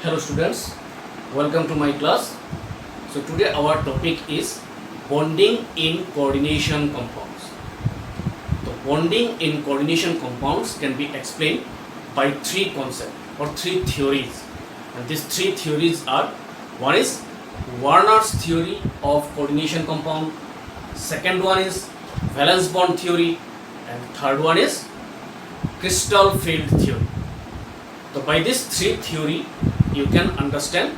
Hello students, welcome to my class. So today our topic is bonding in coordination compounds. So bonding in coordination compounds can be explained by three concepts or three theories. And these three theories are: one is Werner's theory of coordination compound, second one is valence bond theory, and third one is crystal field theory. So by this three theory, you can understand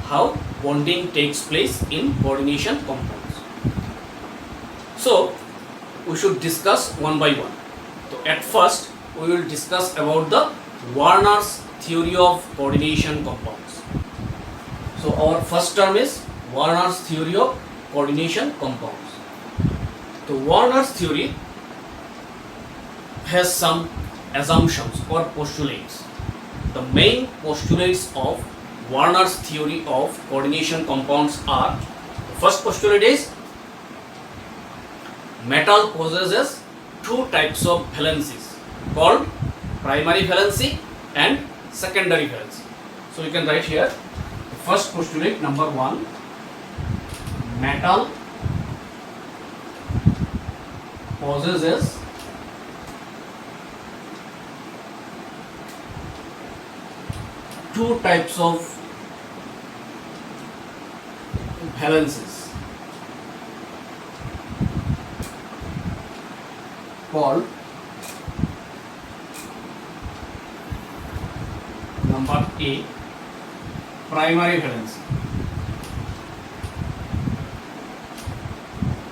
how bonding takes place in coordination compounds. So we should discuss one by one. So at first we will discuss about the Werner's theory of coordination compounds. So our first term is Werner's theory of coordination compounds. So Werner's theory has some assumptions or postulates. The main postulates of Werner's theory of coordination compounds are: the first postulate is metal possesses two types of valencies called primary valency and secondary valency. So you can write here the first postulate, number one: metal possesses two types of valencies called number A, primary valency.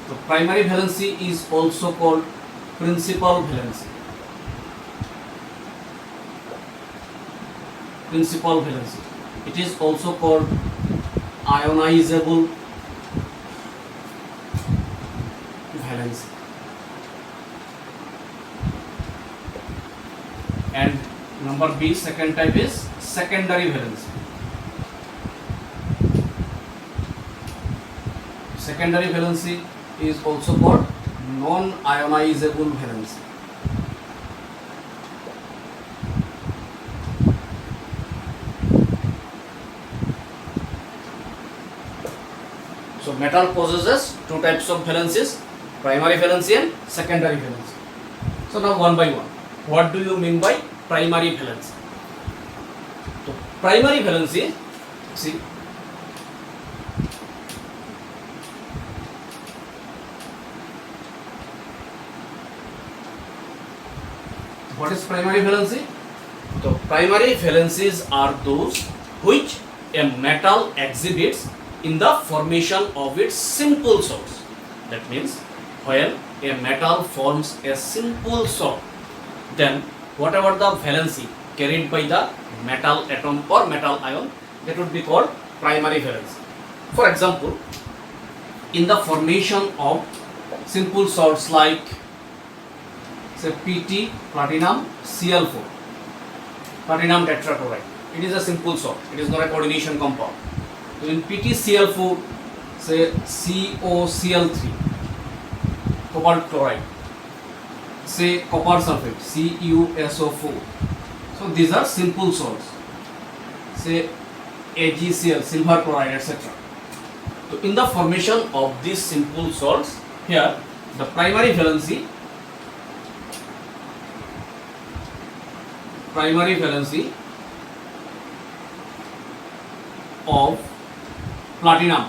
So primary valency is also called principal valency. Principal valency. It is also called ionizable valency. And number B, second type is secondary valency. Secondary valency is also called non-ionizable valency. So metal possesses two types of valencies, primary valency and secondary valency. So now one by one, what do you mean by primary valency? So primary valency, see, what is primary valency? So primary valencies are those which a metal exhibits in the formation of its simple salts. That means when a metal forms a simple salt, then whatever the valency carried by the metal atom or metal ion, that would be called primary valency. For example, in the formation of simple salts like say PT, platinum, Cl4, platinum tetrachloride, it is a simple salt, it is not a coordination compound. So in PtCl4, say COCl3, cobalt chloride, say copper sulfate, CuSO4. So these are simple salts. Say AgCl, silver chloride, etc. So in the formation of these simple salts, here the primary valency of platinum,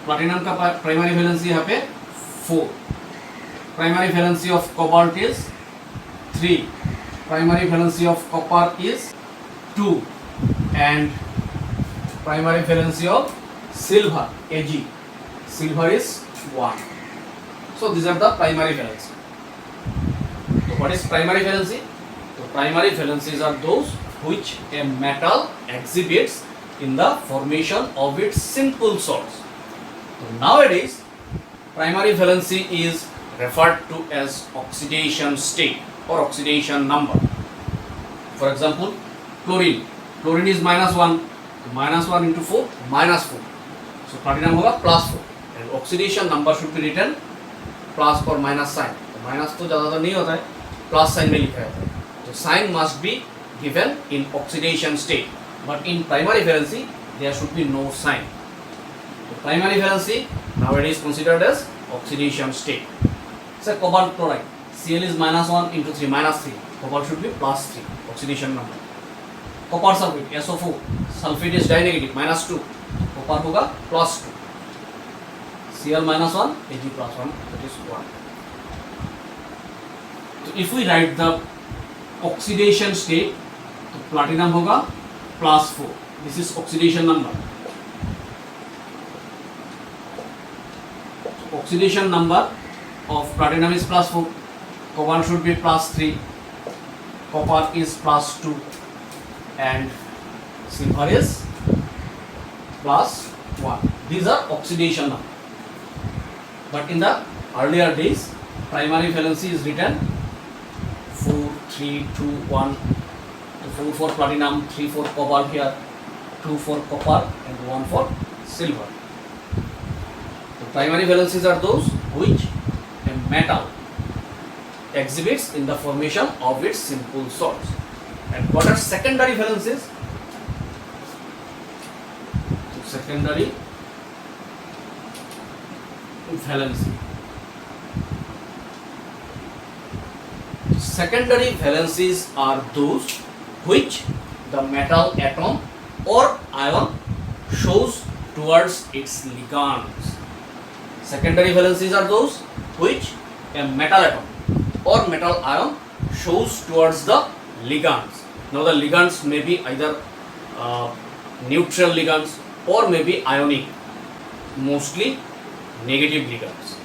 platinum का primary valency यहाँ पे 4, primary valency of cobalt is 3, primary valency of copper is 2 and primary valency of silver, Ag, silver is 1. So these are the primary valency. So what is primary valency? So primary valencies are those which a metal exhibits in the formation of its simple salts. So nowadays primary valency is referred to as oxidation state or oxidation number. For example, chlorine is -1, -1 into 4, -4. So platinum होगा +4 and oxidation number should be written plus और minus sign. तो minus तो ज़्यादातर नहीं होता है, plus sign में लिखा रहता है. तो sign must be given in oxidation state. but in primary valency there should be no sign. So primary valency nowadays considered as oxidation state. Say cobalt chloride, Cl is -1 into 3 -3, cobalt should be +3, oxidation number. Copper sulfate SO4, sulfate is dinegative -2, copper होगा +2, Cl -1 Ag +1, that is 1. So if we write the oxidation state, तो platinum होगा +4, this is oxidation number. So oxidation number of platinum is +4, cobalt should be +3, copper is +2, and silver is +1. These are oxidation numbers. But in the earlier days, primary valency is written 4, 3, 2, 1. 4 for platinum, 3 for cobalt here, 2 for copper, and 1 for silver. The primary valencies are those which a metal exhibits in the formation of its simple salts. And what are secondary valencies? So secondary valency. Secondary valencies are those which the metal atom or ion shows towards its ligands. Secondary valencies are those which a metal atom or metal ion shows towards the ligands. Now the ligands may be either neutral ligands or may be ionic, mostly negative ligands.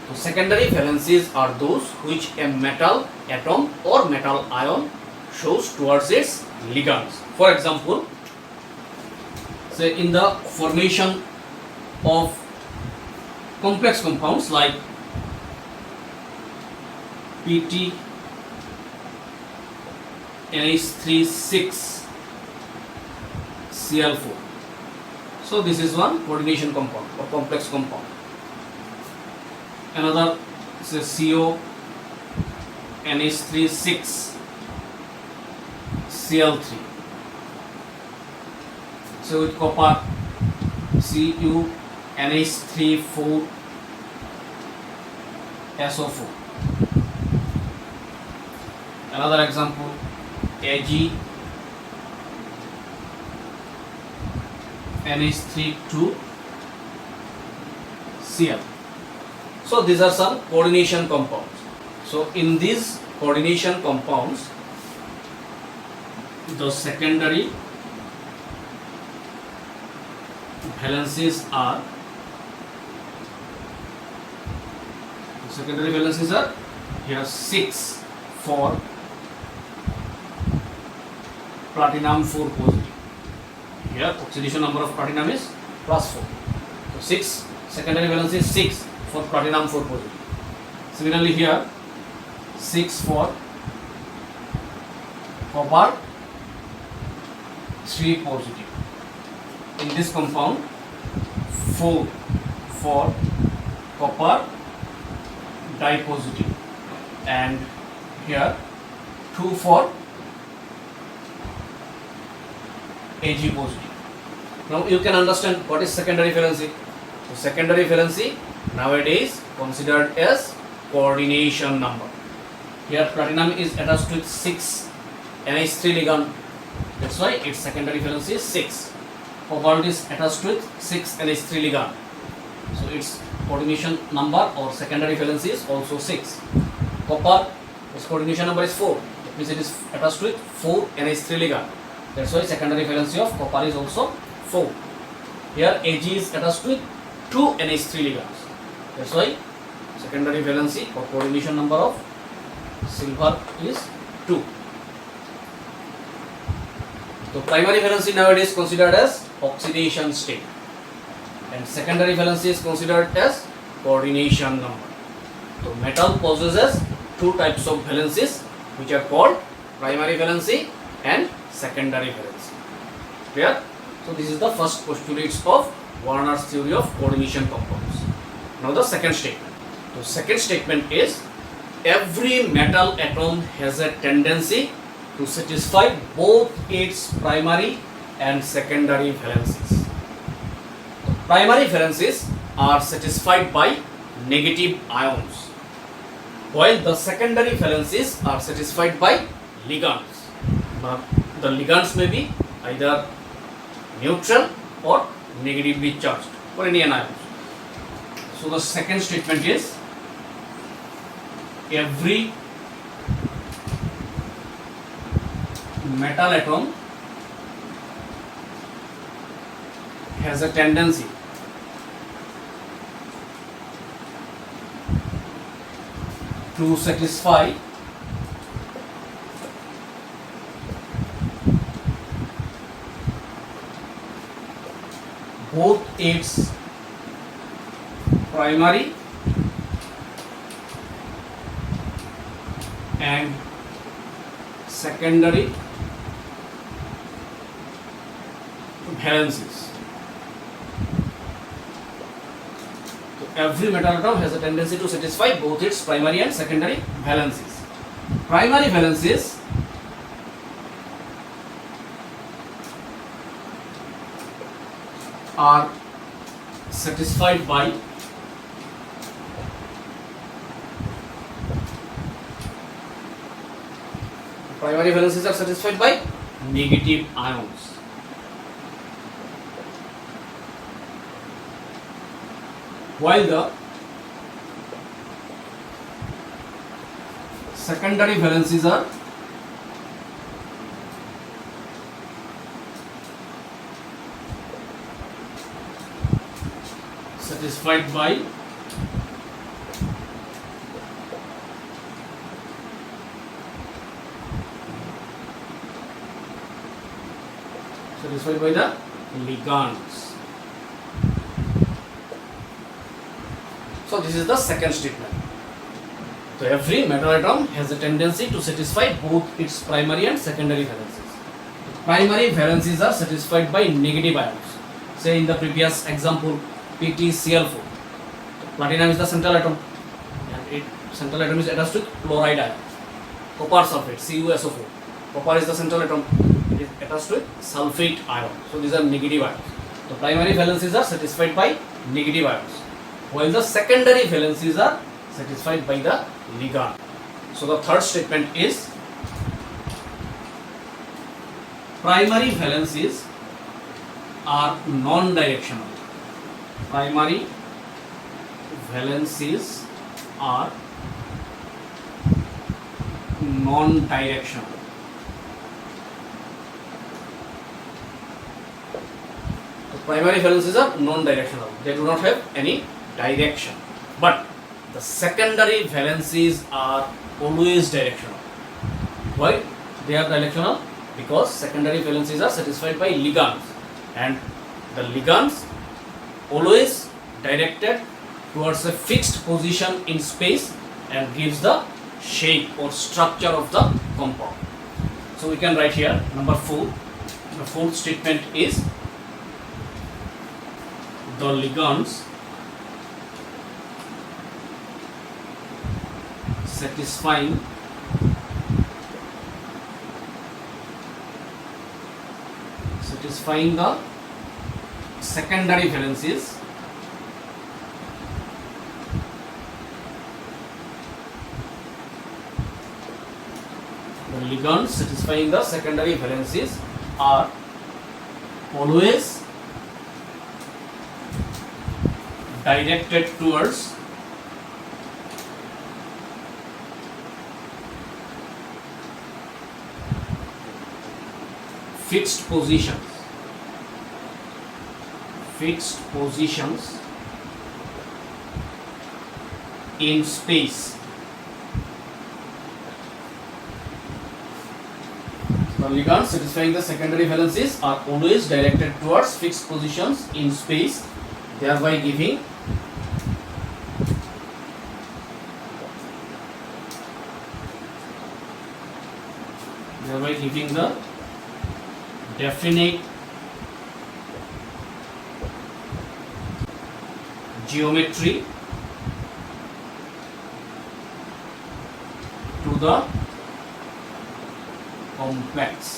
So secondary valencies are those which a metal atom or metal ion shows towards its ligands. For example, say in the formation of complex compounds like PT NH3 Cl4. So this is one coordination compound or complex compound. Another is CO NH3 Cl3. So with copper Cu NH3 SO4. Another example, Ag NH3 Cl. So these are some coordination compounds. So in these coordination compounds, the secondary valencies are here 6 for platinum 4 positive. Here oxidation number of platinum is +4. So 6 secondary valence is 6 for platinum 4 positive. Similarly here 6 for copper 3 positive. In this compound 4 for copper dipositive, and here 2 for Ag positive. Now you can understand what is secondary valency. So secondary valency nowadays considered as coordination number. Here platinum is attached with 6 NH3 ligand, that's why its secondary valency is 6. Cobalt is attached with 6 NH3 ligand, so its coordination number or secondary valency is also 6. Copper, its coordination number is 4, that means it is attached with 4 NH3 ligand, that's why secondary valency of copper is also 4. Here Ag is attached with 2 NH3 ligands, that's why secondary valency or coordination number of silver is 2. So primary valency nowadays considered as oxidation state, and secondary valency is considered as coordination number. So metal possesses two types of valencies which are called primary valency and secondary valency. Clear? So this is the first postulates of Werner's theory of coordination compounds. Now the second statement. The second statement is every metal atom has a tendency to satisfy both its primary and secondary valencies. Primary valencies are satisfied by negative ions, while the secondary valencies are satisfied by ligands. The ligands may be either neutral or negatively charged or any ions. So the second statement is every metal atom has a tendency to satisfy both its primary and secondary valencies. So every metal atom has a tendency to satisfy both its primary and secondary valencies. Primary valencies are satisfied by negative ions, while the secondary valencies are satisfied by the ligands. So this is the second statement. So every metal atom has a tendency to satisfy both its primary and secondary valencies. Primary valencies are satisfied by negative ions. Say in the previous example, PtCl4. Platinum is the central atom, and central atom is attached with chloride ion. Copper sulfate, CuSO4. Copper is the central atom, it is attached with sulfate ion. So these are negative ions. The primary valencies are satisfied by negative ions, while the secondary valencies are satisfied by the ligand. So the third statement is primary valencies are non-directional. Primary valencies are non-directional. The primary valencies are non-directional. They do not have any direction. But the secondary valencies are always directional. Why they are directional? Because secondary valencies are satisfied by ligands, and the ligands always directed towards a fixed position in space and gives the shape or structure of the compound. So we can write here number 4. The fourth statement is the ligands satisfying the secondary valencies satisfying the secondary valencies are always directed towards fixed positions in space. The ligands satisfying the secondary valencies are always directed towards fixed positions in space, thereby giving the definite geometry to the complex.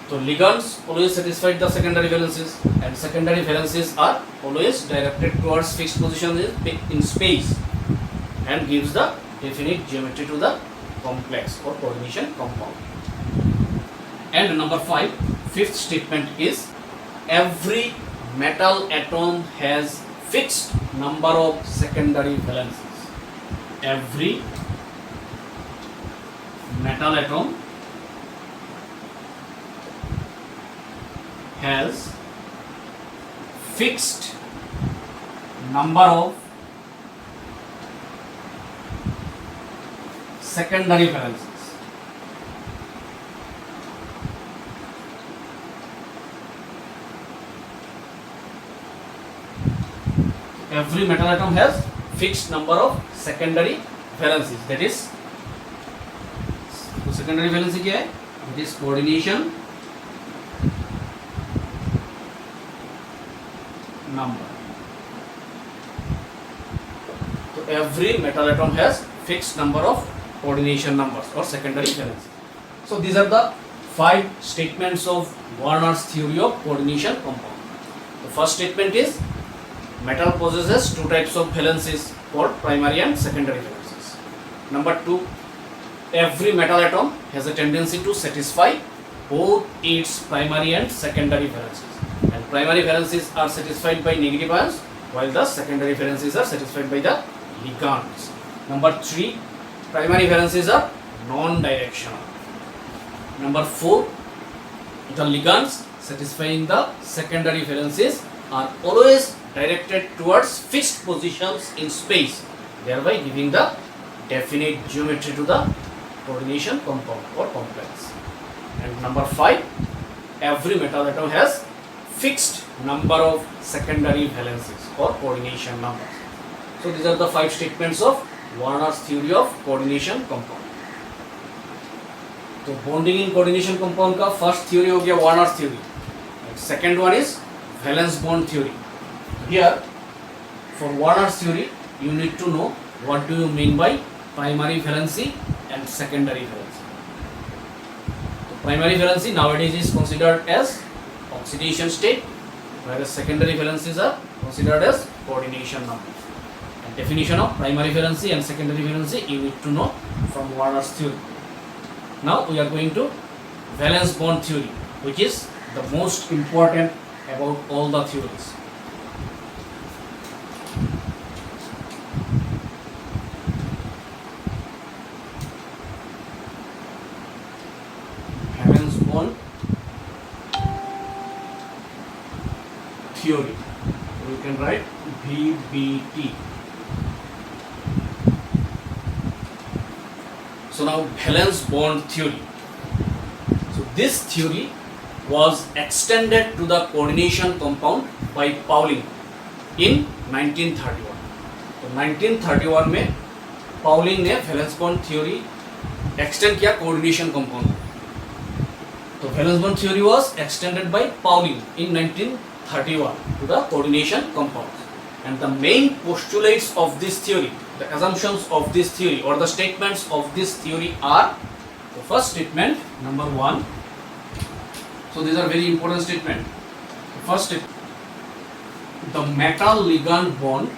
So ligands always satisfy the secondary valencies, and secondary valencies are always directed towards fixed position in space and gives the definite geometry to the complex or coordination compound. And number 5, fifth statement is every metal atom has fixed number of secondary valencies. Every metal atom has fixed number of secondary valencies. Every metal atom has fixed number of secondary valencies. That is, तो secondary valency क्या है? It is coordination number. So every metal atom has fixed number of coordination numbers or secondary valencies. So these are the 5 statements of Warner's theory of coordination compound. The first statement is metal possesses 2 types of valencies called primary and secondary valencies. Number 2, every metal atom has a tendency to satisfy both its primary and secondary valencies. And primary valencies are satisfied by negative ions, while the secondary valencies are satisfied by the ligands. Number 3, primary valencies are non-directional. Number 4, the ligands satisfying the secondary valencies are always directed towards fixed positions in space, thereby giving the definite geometry to the coordination compound or complex. And number 5, every metal atom has fixed number of secondary valencies or coordination numbers. So these are the 5 statements of Warner's theory of coordination compound. तो bonding in coordination compound का first theory हो गया Warners theory. Second one is valence bond theory. Here for Warners theory you need to know what do you mean by primary valency and secondary valency. So primary valency nowadays is considered as oxidation state, whereas secondary valencies are considered as coordination numbers. And definition of primary valency and secondary valency you need to know from Warner's theory. Now we are going to valence bond theory, which is the most important about all the theories. Valence bond theory. We can write VBT. So now valence bond theory. So this theory was extended to the coordination compound by Pauling in 1931. तो 1931 में Pauling ने valence bond theory extend किया coordination compound. तो valence bond theory was extended by Pauling in 1931 to the coordination compounds. And the main postulates of this theory, the assumptions of this theory or the statements of this theory are, the first statement, number 1. So these are very important statement. The first statement, the metal ligand bond,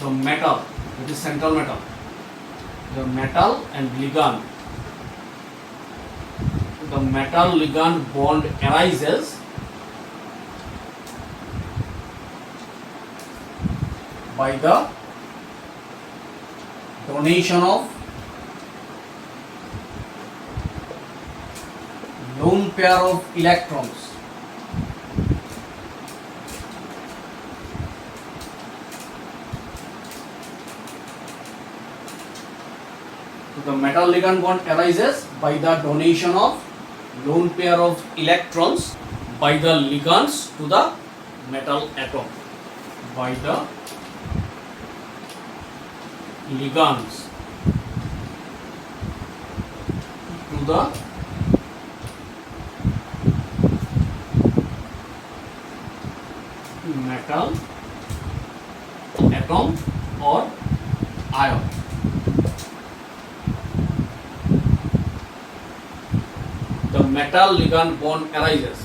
the metal, it is central metal, the metal and ligand, the metal ligand bond arises by the donation of lone pair of electrons so the metal ligand bond arises by the donation of lone pair of electrons by the ligands to the metal atom, by the ligands to the metal atom or ion. Metal ligand bond arises.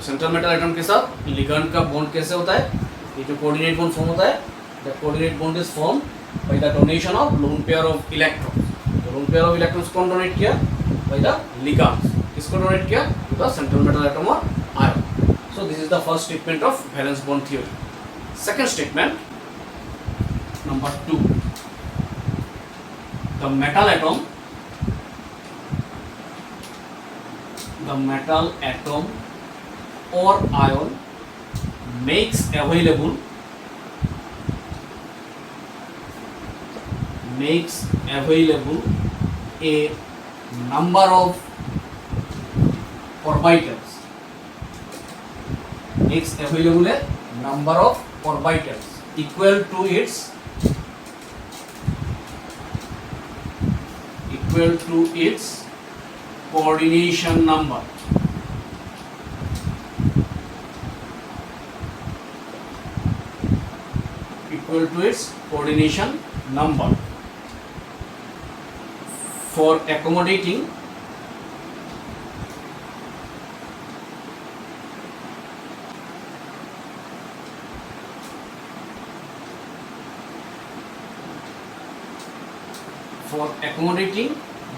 Central metal atom के साथ ligand का bond कैसे होता है? ये जो coordinate bond form होता है, the coordinate bond is form by the donation of lone pair of electrons. तो लोन पेयर ऑफ इलेक्ट्रॉन्स कौन डोनेट किया? By the ligands. किसको डोनेट किया? To the central metal atom और ion. So this is the first statement of valence bond theory. Second statement number 2, the metal atom or ion makes available a number of orbitals, makes available a number of orbitals equal to its coordination number. Equal to its coordination number for accommodating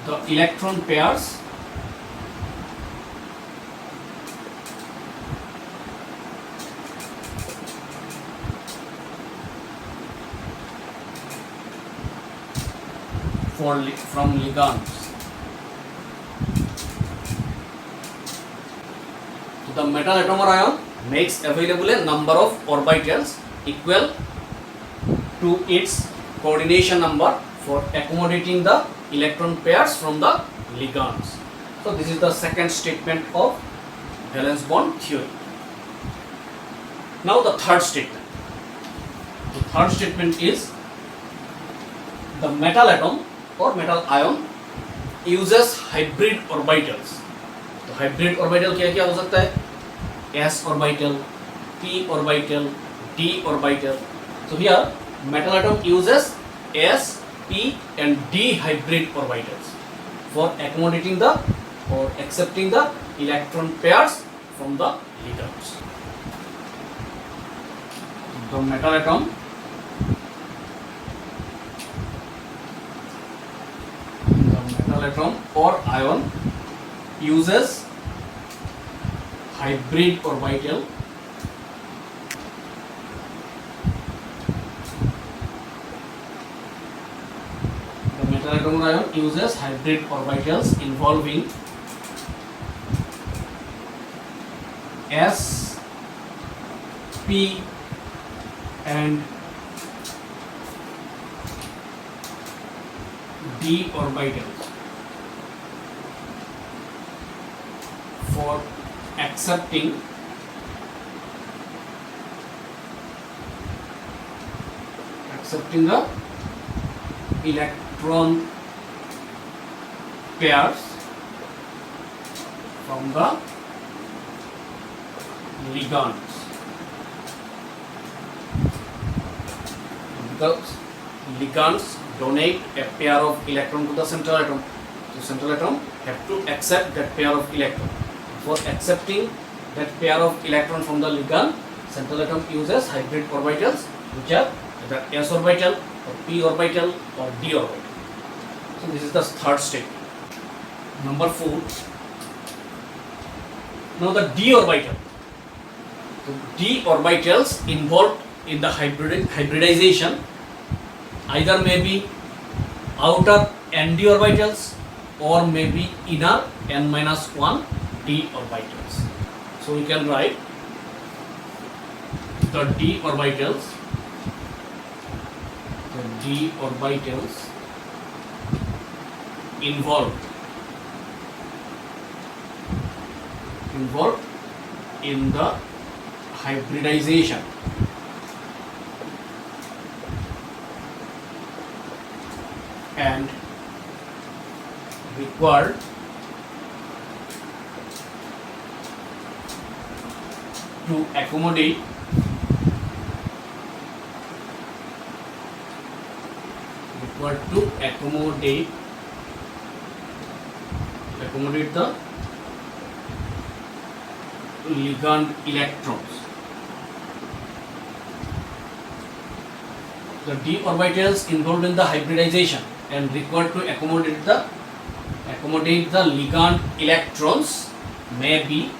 the electron pairs from ligands. So the metal atom or ion makes available a number of orbitals equal to its coordination number for accommodating the electron pairs from the ligands. So this is the second statement of valence bond theory. Now the third statement. The third statement is the metal atom or metal ion uses hybrid orbitals. तो hybrid orbital क्या क्या हो सकता है? s orbital, p orbital, d orbital. So here metal atom uses s, p and d hybrid orbitals for accommodating the or accepting the electron pairs from the ligands. The metal atom or ion uses hybrid orbital atom or ion uses hybrid orbitals involving s, p and d orbitals for accepting the electron pairs from the ligands. Because ligands donate a pair of electron to the central atom, so central atom have to accept that pair of electron. For accepting that pair of electron from the ligand, central atom uses hybrid orbitals, which are either s orbital or p orbital or d orbital. So this is the third state. Number 4. Now the d orbital. So d orbitals involved in the hybridization either may be outer n d orbitals or may be inner n-1 d orbitals. So we can write the d orbitals involved in the hybridization and required to accommodate the ligand electrons. The d orbitals involved in the hybridization and required to accommodate the ligand electrons may be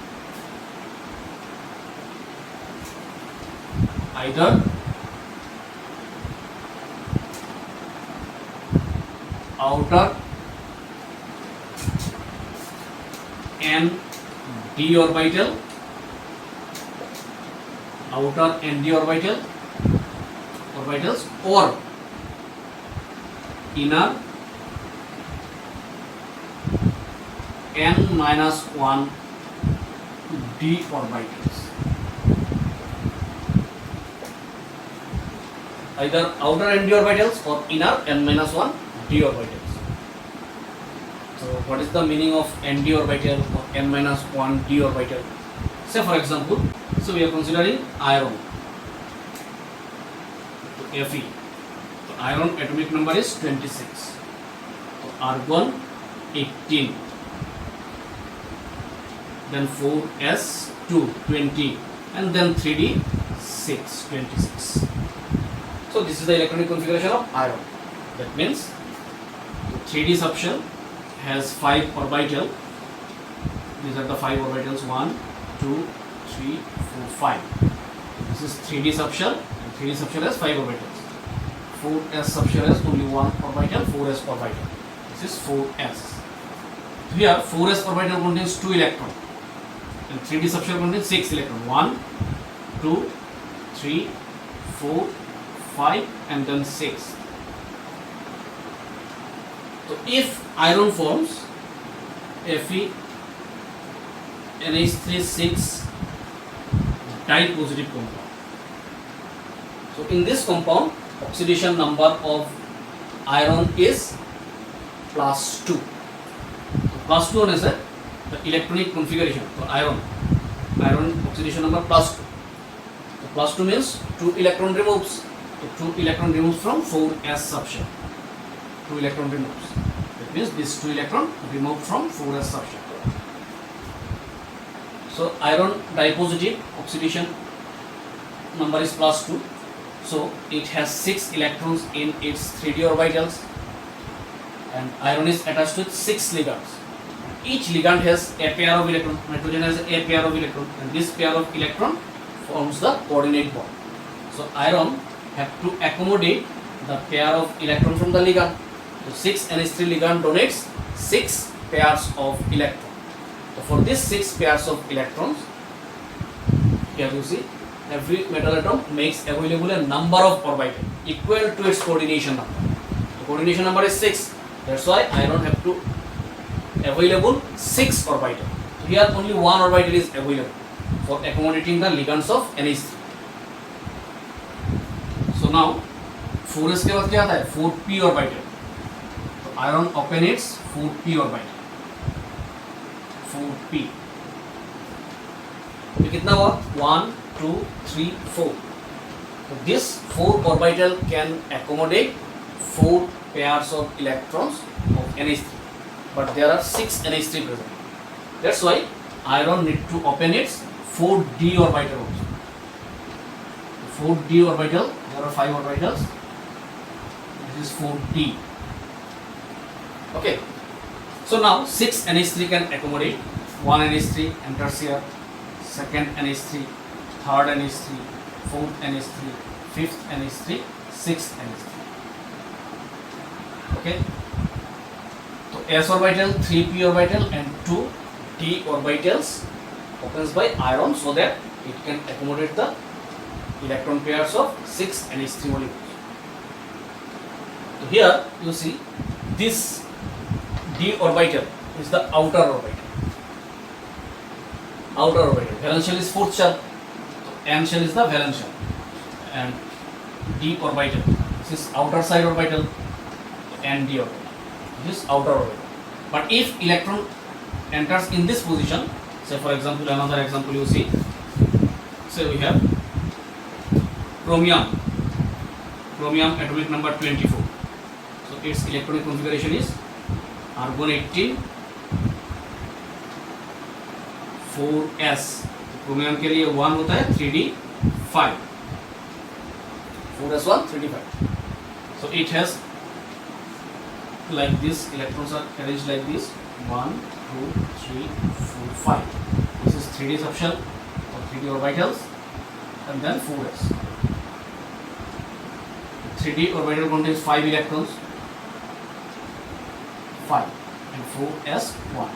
either outer n d orbital, orbitals, or inner n minus 1 d orbitals. Either outer n d orbitals or inner n minus 1 d orbitals. So what is the meaning of n d orbital or n minus 1 d orbital? Say for example, so we are considering iron, so Fe. So iron atomic number is 26. So argon 18. Then 4s2 20, and then 3d 6 26. So this is the electronic configuration of iron. That means the 3d subshell has 5 orbital. These are the 5 orbitals: 1 2 3 4 5. This is 3d subshell, and 3d subshell has 5 orbitals. 4s subshell has only 1 orbital, 4s orbital. This is 4s. Here 4s orbital contains 2 electrons. And 3d subshell contains 6 electrons: 1, 2, 3, 4, 5, and then 6. So if iron forms Fe NH3 6 dipositive compound. So in this compound, oxidation number of iron is +2. So +2 is the electronic configuration for iron oxidation number +2. So +2 means 2 electron removes. So 2 electron removes from 4s subshell. 2 electron removes. That means this 2 electron removed from 4s subshell. So iron dipositive oxidation number is +2. So it has 6 electrons in its 3d orbitals, and iron is attached with 6 ligands. Each ligand has a pair of electrons. Nitrogen has a pair of electrons, and this pair of electron forms the coordinate bond. So iron have to accommodate the pair of electron from the ligand. So 6 NH3 ligand donates 6 pairs of electrons. So for these 6 pairs of electrons, here you see every metal atom makes available a number of orbitals equal to its coordination number. The coordination number is 6. That's why iron have to available 6 orbital. So here only 1 orbital is available for accommodating the ligands of NH3. So now 4s के बाद क्या आता है? 4p orbital. तो iron openates 4p orbital. 4p. तो कितना हुआ? 1 2 3 4. So this 4 orbital can accommodate 4 pairs of electrons of NH3. But there are 6 NH3 present. That's why iron need to open its 4d orbital also. 4d orbital, there are 5 orbitals. This is 4d. Okay. So now 6 NH3 can accommodate. 1 NH3 enters here, 2nd NH3, 3rd NH3, 4th NH3, 5th NH3, 6th NH3. Okay. S orbital, 3p orbital, and 2 d orbitals opens by iron, so that it can accommodate the electron pairs of 6 NH3 molecules. So here you see this d orbital is the outer orbital. Valence shell is 4th shell. So n shell is the valence shell, and d orbital. This is outer side orbital, and d orbital. This outer orbital. But if electron enters in this position, say for example, another example you see, say we have chromium atomic number 24. So its electronic configuration is argon 18, 4s. Chromium के लिए 1 होता है 3d5, 4s1 3d5. So it has like this, electrons are arranged like this, 1 2 3 4 5. This is 3d subshell or 3d orbitals, and then 4s. 3d orbital contains 5 electrons, 5 and 4s1.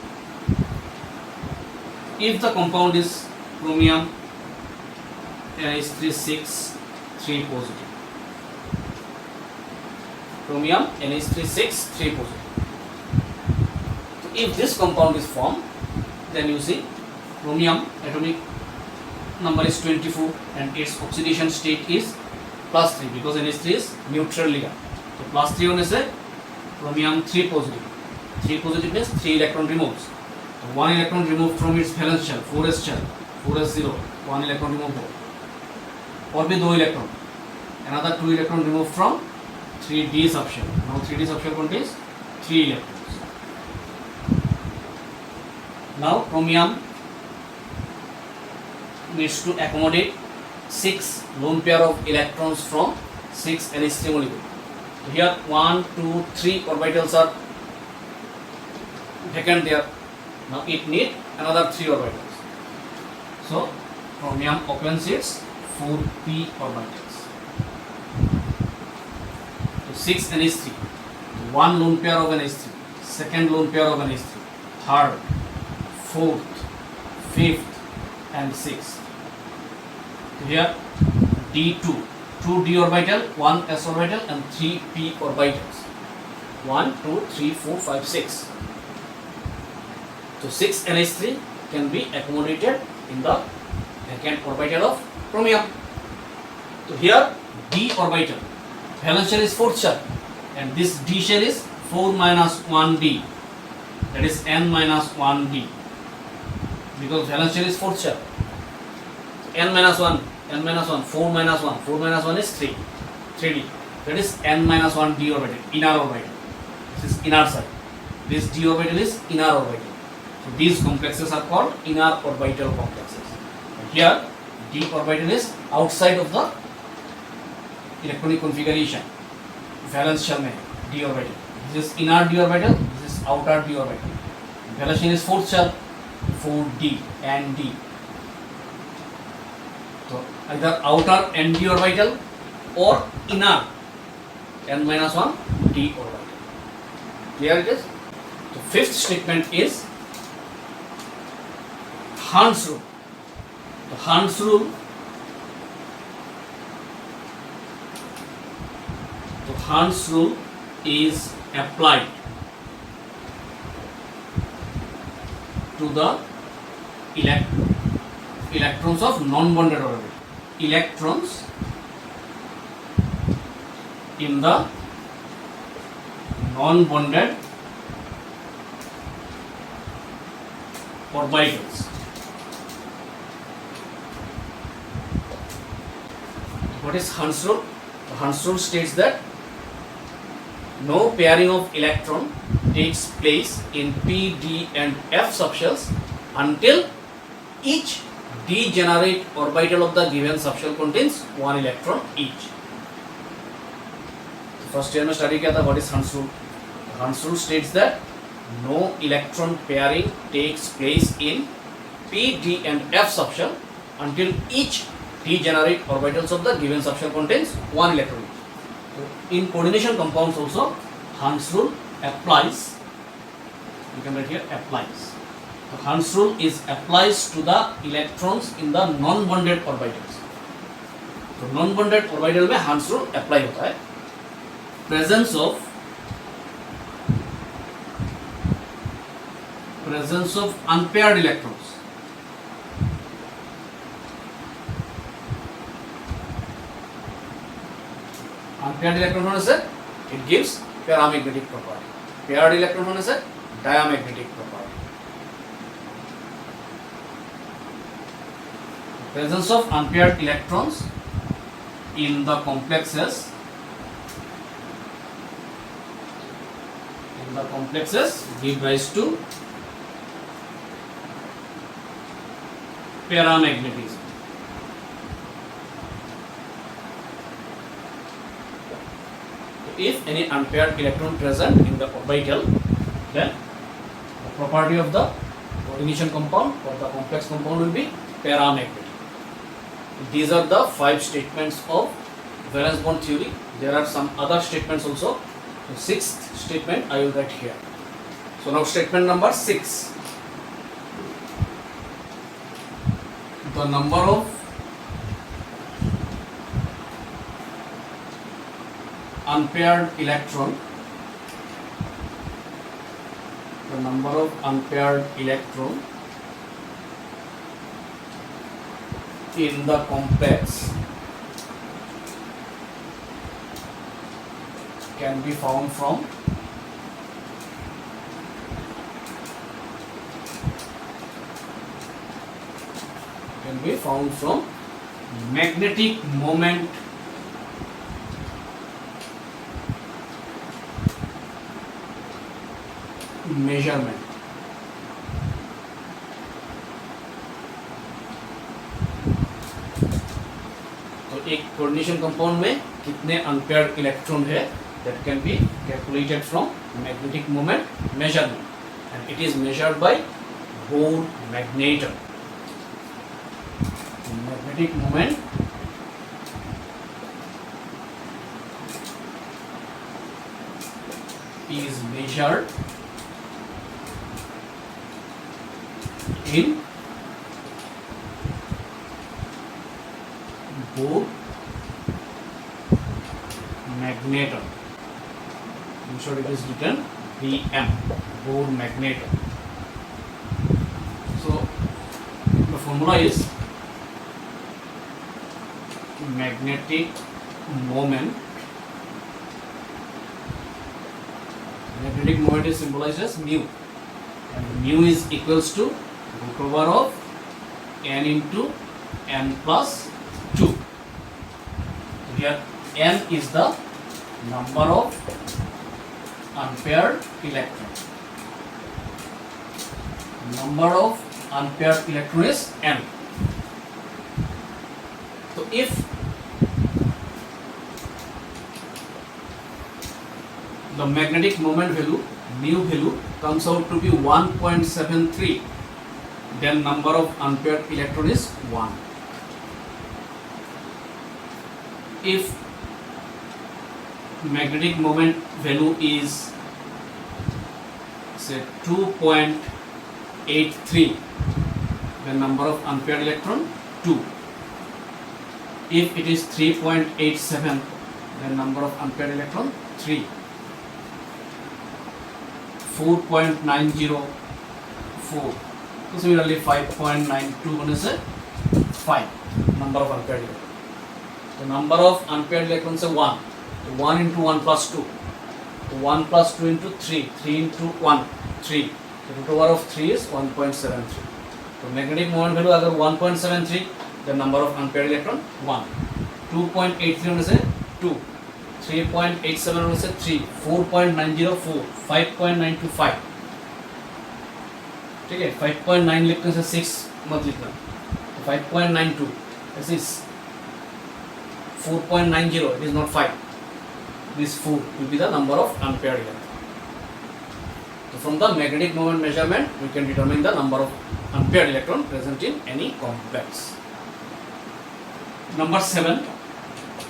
If the compound is chromium NH3 3 positive, chromium NH3 3 positive. So if this compound is formed, then you see chromium atomic number is 24 and its oxidation state is +3 because NH3 is neutral ligand. So +3 होने से chromium 3 positive. 3 positive means 3 electron removes. So 1 electron removed from its valence shell, 4s shell, 4s0, 1 electron removed हो. और भी 2 electron. Another 2 electron removed from 3d subshell. Now 3d subshell contains 3 electrons. Now chromium needs to accommodate 6 lone pair of electrons from 6 NH3 molecule. So here 1 2 3 orbitals are vacant there. Now it needs another 3 orbitals. So chromium opens its 4p orbitals. So 6 NH3, 1 lone pair of NH3, second lone pair of NH3, third, fourth, fifth and sixth. So here D2, 2 d orbital, 1 s orbital and 3 p orbitals. 1 2 3 4 5 6. So 6 NH3 can be accommodated in the vacant orbital of chromium. So here d orbital, valence shell is 4th shell, and this d shell is 4 minus 1d, that is n minus 1d, because valence shell is 4th shell. N minus 1, 4 minus 1, 4 minus 1 is 3, 3d, that is n minus 1 d orbital, inner orbital. This is inner side. This d orbital is inner orbital. So these complexes are called inner orbital complexes. And here d orbital is outside of the electronic configuration. Valence shell में d orbital. This is inner d orbital. This is outer d orbital. Valence shell is 4th shell, 4d and d. So either outer n d orbital or inner n minus 1 d orbital. Clear it is? So fifth statement is Hund's rule. The Hund's rule. The Hund's rule is applied to the electrons of non-bonded orbital. Electrons in the non-bonded orbitals. What is Hund's rule? The Hund's rule states that no pairing of electron takes place in p, d and f subshells until each degenerate orbital of the given subshell contains 1 electron each. First year में study किया था what is Hund's rule. Hund's rule states that no electron pairing takes place in p, d and f subshell until each degenerate orbitals of the given subshell contains 1 electron. So in coordination compounds also Hund's rule applies. You can write here applies. So Hund's rule is applies to the electrons in the non-bonded orbitals. तो non-bonded orbital में Hund's rule apply होता है. Presence of unpaired electrons. Unpaired electron होने से it gives paramagnetic property. Paired electron होने से diamagnetic property. Presence of unpaired electrons in the complexes give rise to paramagnetism. If any unpaired electron present in the orbital, then the property of the coordination compound or the complex compound will be paramagnetic. These are the 5 statements of valence bond theory. There are some other statements also. The 6th statement I will write here. So now statement number 6. The number of unpaired electron in the complex can be found from magnetic moment measurement. तो एक coordination compound में कितने unpaired electron है, that can be calculated from magnetic moment measurement, and it is measured by Bohr magnetar. Magnetic moment is measured in Bohr magnetar. In short, it is written BM, Bohr magnetar. So the formula is magnetic moment. Magnetic moment is symbolized as mu, and mu is equals to root over of n into n plus 2. Here n is the number of unpaired electrons. Number of unpaired electron is n. So if the magnetic moment value, mu value, comes out to be 1.73, then number of unpaired electron is 1. If magnetic moment value is say 2.83, then number of unpaired electron 2. If it is 3.87, then number of unpaired electron 3. 4.904, so similarly 5.92 is a 5 number of unpaired electrons. The number of unpaired electrons is 1. 1 into 1 plus 2. 1 plus 2 into 3. 3 into 1, 3. The root over of 3 is 1.73. So magnetic moment value अगर 1.73, the number of unpaired electron 1. 2.83 is a 2. 3.87 is a 3. 4.904, 5.925. ठीक है, 5.9 लिखने से 6 मत लिखना. 5.92, this is 4.90, it is not 5. This 4 will be the number of unpaired electrons. So from the magnetic moment measurement, we can determine the number of unpaired electron present in any complex. Number 7,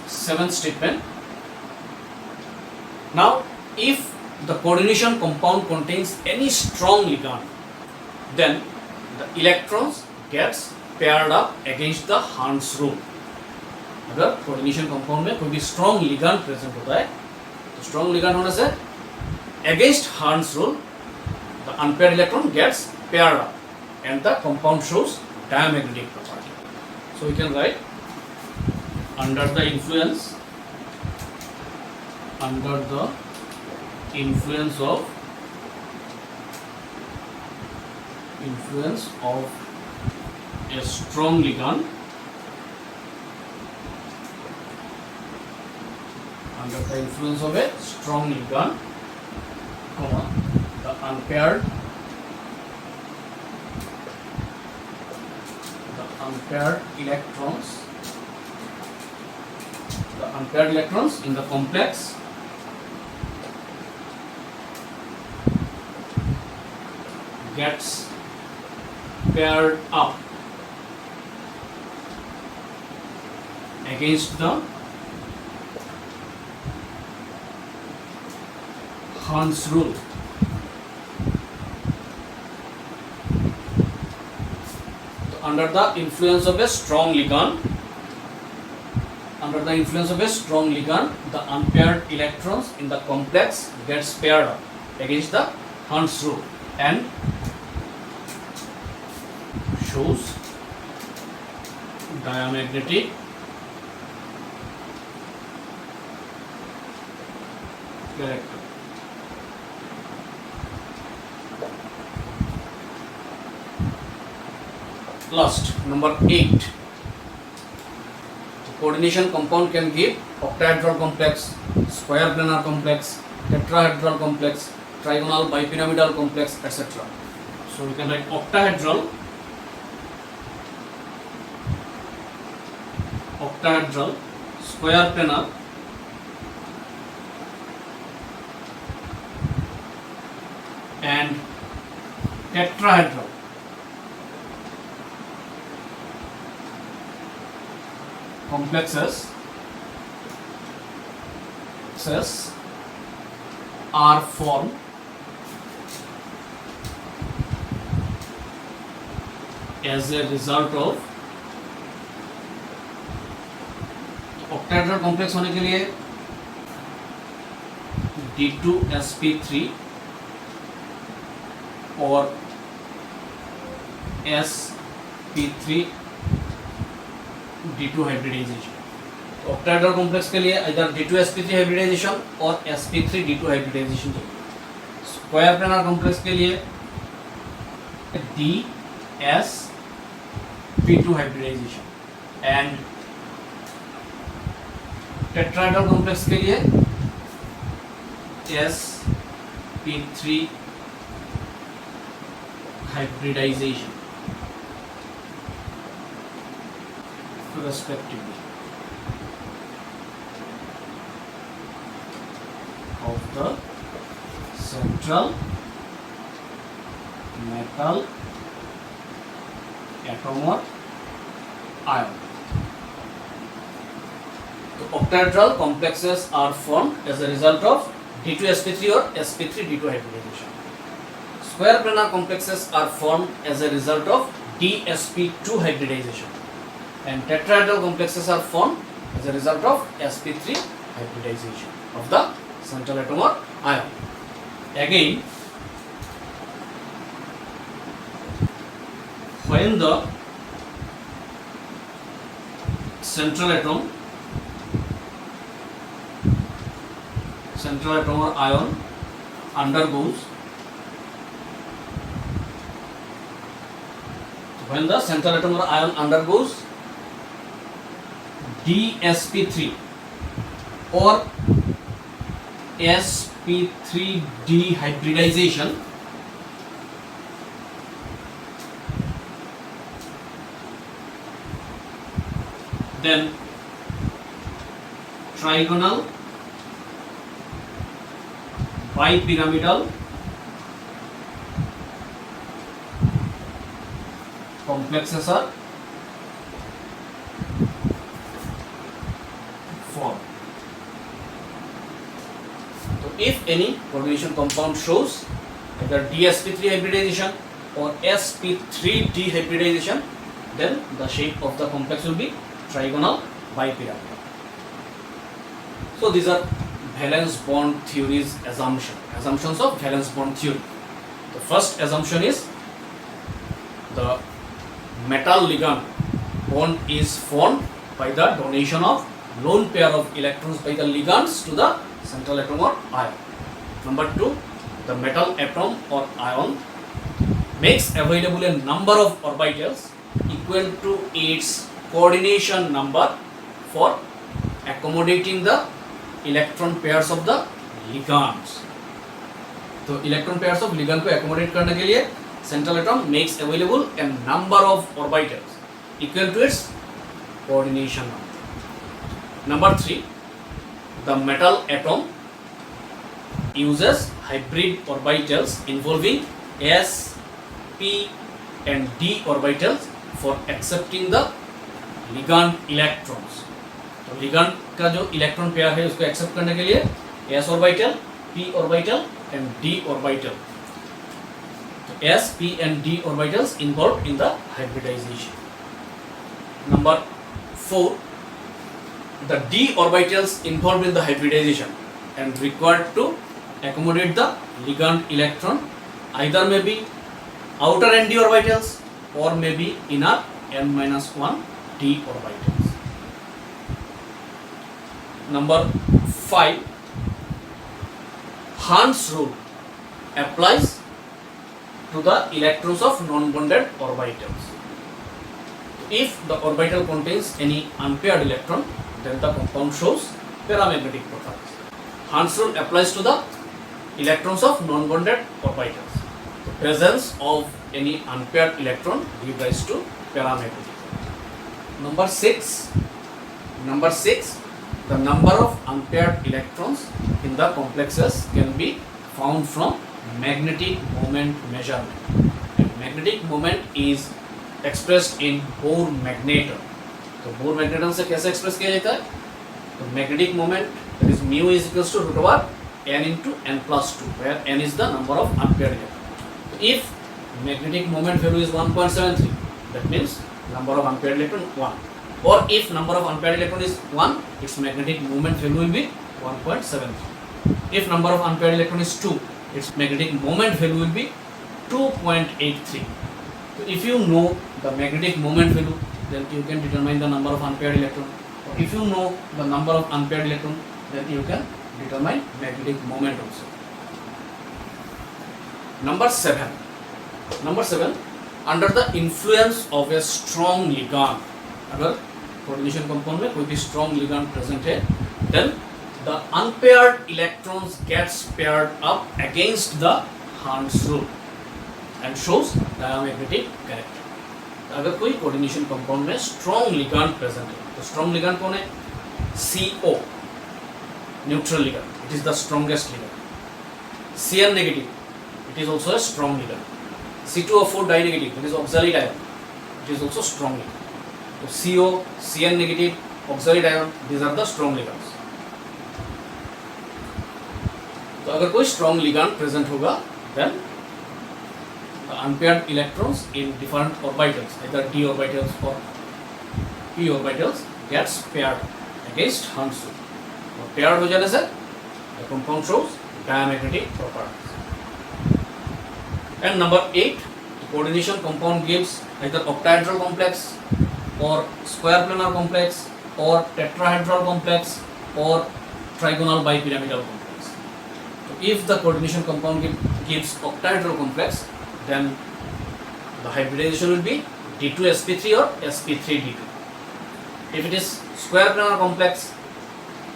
seventh statement. Now, if the coordination compound contains any strong ligand, then the electrons gets paired up against the Hahns rule. अगर coordination compound में कोई भी strong ligand present होता है, तो strong ligand होने से against हार्न्स rule the unpaired electron gets paired up and the compound shows diamagnetic property. So we can write under the influence of a strong ligand, under the influence of a strong ligand, the unpaired electrons in the complex gets paired up against the Hund's rule. Under the influence of a strong ligand, the unpaired electrons in the complex gets paired up against the Hund's rule and shows diamagnetic character. Last, number 8. The coordination compound can give octahedral complex, square planar complex, tetrahedral complex, trigonal bipyramidal complex, etc. So we can write octahedral, square planar, and tetrahedral. Complexes are formed as a result of octahedral complex होने के लिए D2sp3 और sp3 D2 hybridisation. Octahedral complex के लिए इधर D2sp3 hybridisation और sp3 D2 hybridisation चाहिए. Square planar complex के लिए dsp2 hybridization and tetrahedral complex के लिए sp3 hybridisation respectively of the central metal atom or ion. So octahedral complexes are formed as a result of D2sp3 or sp3 D2 hybridization. Square planar complexes are formed as a result of dsp2 hybridization. And tetrahedral complexes are formed as a result of sp3 hybridization of the central atom or ion. Again, when the central atom or ion undergoes dsp3 or sp3 dehybridization, then trigonal bipyramidal complexes are formed. So if any coordination compound shows either dsp3 hybridization or sp3 dehybridization, then the shape of the complex will be trigonal bipyramidal. So these are valence bond theories assumptions of valence bond theory. The first assumption is the metal ligand bond is formed by the donation of lone pair of electrons by the ligands to the central atom or ion. Number 2, the metal atom or ion makes available a number of orbitals equal to its coordination number for accommodating the electron pairs of the ligands. तो electron pairs of ligand को accommodate करने के लिए central atom makes available a number of orbitals equal to its coordination number. Number 3, the metal atom uses hybrid orbitals involving s, p and d orbitals for accepting the ligand electrons. तो ligand का जो electron pair है उसको accept करने के लिए s orbital, p orbital and d orbital. तो s, p and d orbitals involved in the hybridization. Number 4, the d orbitals involved in the hybridization and required to accommodate the ligand electron either may be outer n d orbitals or may be inner n-1 d orbitals. Number 5, Hahn rule applies to the electrons of non-bonded orbitals. If the orbital contains any unpaired electron, then the compound shows paramagnetic properties. Hahn rule applies to the electrons of non-bonded orbitals. The presence of any unpaired electron gives rise to paramagnetic. Number 6, the number of unpaired electrons in the complexes can be found from magnetic moment measurement. And magnetic moment is expressed in Bohr magneton. तो Bohr magneton से कैसे express किया जाता है? तो magnetic moment that is mu is equals to root over n into n plus 2 where n is the number of unpaired electrons. If magnetic moment value is 1.73, that means number of unpaired electron 1. Or if number of unpaired electron is 1, its magnetic moment value will be 1.73. If number of unpaired electron is 2, its magnetic moment value will be 2.83. So if you know the magnetic moment value, then you can determine the number of unpaired electron. Or if you know the number of unpaired electron, then you can determine magnetic moment also. Number 7, under the influence of a strong ligand, अगर coordination compound में कोई भी strong ligand present है, then the unpaired electrons gets paired up against the Hahn rule and shows diamagnetic character. अगर कोई coordination compound में strong ligand present है, तो strong ligand कौन है? CO, neutral ligand. It is the strongest ligand. Cn negative, it is also a strong ligand. C2O4 dinegative, it is oxalate ion. It is also strong ligand. So CO, Cn negative, oxalate ion, these are the strong ligands. तो अगर कोई strong ligand present होगा, then the unpaired electrons in different orbitals, either d orbitals or p orbitals, gets paired against Hahn rule. और paired हो जाने से the compound shows diamagnetic properties. And number 8, the coordination compound gives either octahedral complex or square planar complex or tetrahedral complex or trigonal bipyramidal complex. So if the coordination compound gives octahedral complex, then the hybridization will be D2sp3 or sp3d2. If it is square planar complex,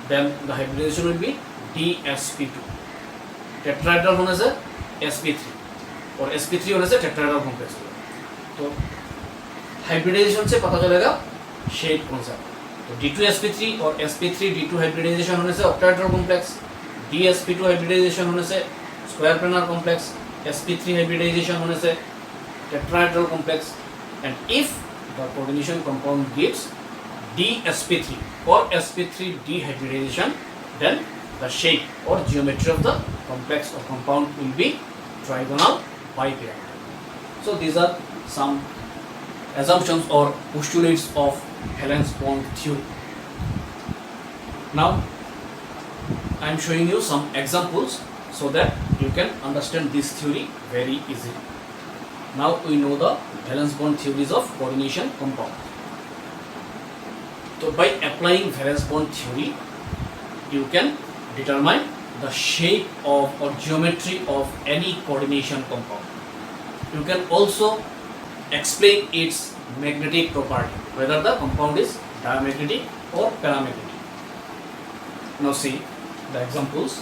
then the hybridization will be DsP2. Tetrahedral होने से sp3 और sp3 होने से tetrahedral complex होगा. तो hybridisation से पता चलेगा शेप कौन सा है. तो D2sp3 और sp3d2 हाइब्रिडाइजेशन होने से ऑक्टाहेड्रल कॉम्प्लेक्स, dsp2 हाइब्रिडाइजेशन होने से square planar complex, sp3 hybridisation होने से tetrahedral complex. And if the coordination compound gives dsp3 or sp3d hybridization, then the shape or geometry of the complex or compound will be trigonal bipyramidal. So these are some assumptions or postulates of Valence bond theory. Now I am showing you some examples so that you can understand this theory very easily. Now we know the valence bond theories of coordination compounds. So by applying valence bond theory, you can determine the shape of or geometry of any coordination compound. You can also explain its magnetic property, whether the compound is diamagnetic or paramagnetic. Now see the examples.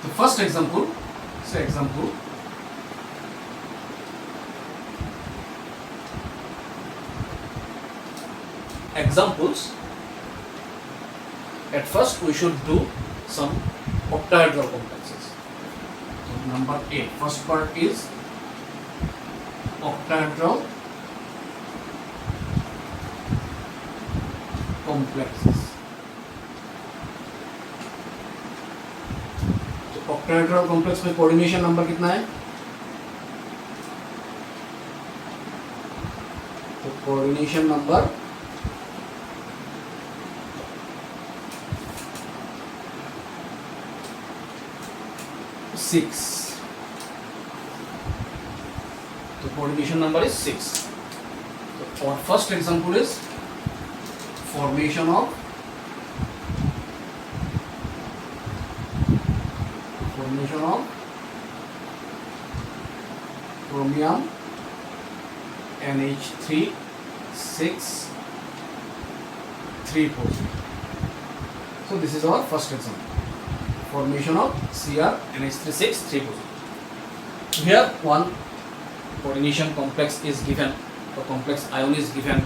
The first example, say example, examples. At first we should do some octahedral complexes. So number 8, first part is octahedral complexes. तो octahedral complex में coordination number कितना है? तो coordination number 6. तो coordination number is 6. So our first example is formation of chromium NH3 6 3 positive. So this is our first example. Formation of Cr NH3 6 3 positive. Here one coordination complex is given, the complex ion is given.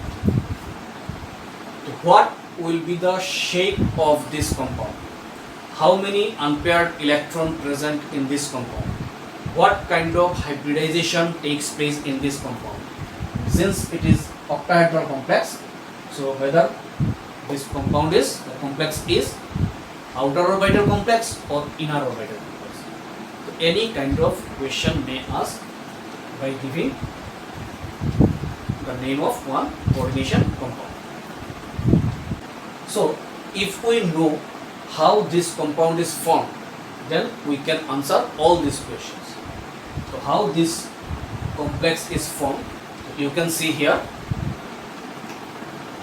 So what will be the shape of this compound? How many unpaired electron present in this compound? What kind of hybridization takes place in this compound? Since it is octahedral complex, so whether this compound is, the complex is outer orbital complex or inner orbital complex. So any kind of question may ask by giving the name of one coordination compound. So if we know how this compound is formed, then we can answer all these questions. So how this complex is formed, you can see here.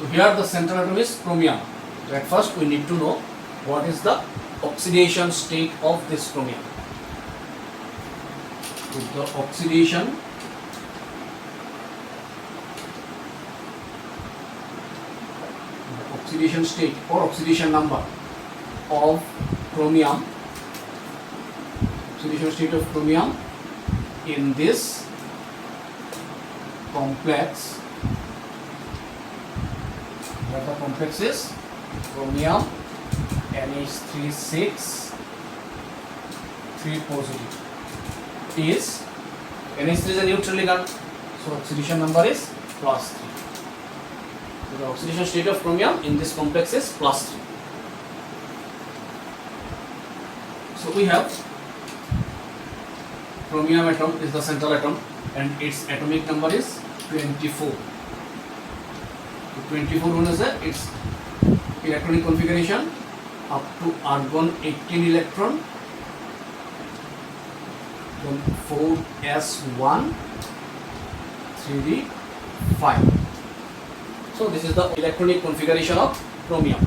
So here the central atom is chromium. So at first we need to know what is the oxidation state of this chromium. So the oxidation state or oxidation number of chromium, oxidation state of chromium in this complex, where the complex is chromium NH3 6 3 positive is, NH3 is a neutral ligand, so oxidation number is plus 3. So the oxidation state of chromium in this complex is plus 3. So we have chromium atom is the central atom and its atomic number is 24. So 24 one is its electronic configuration up to argon 18 electron, then 4s1 3d5. So this is the electronic configuration of chromium.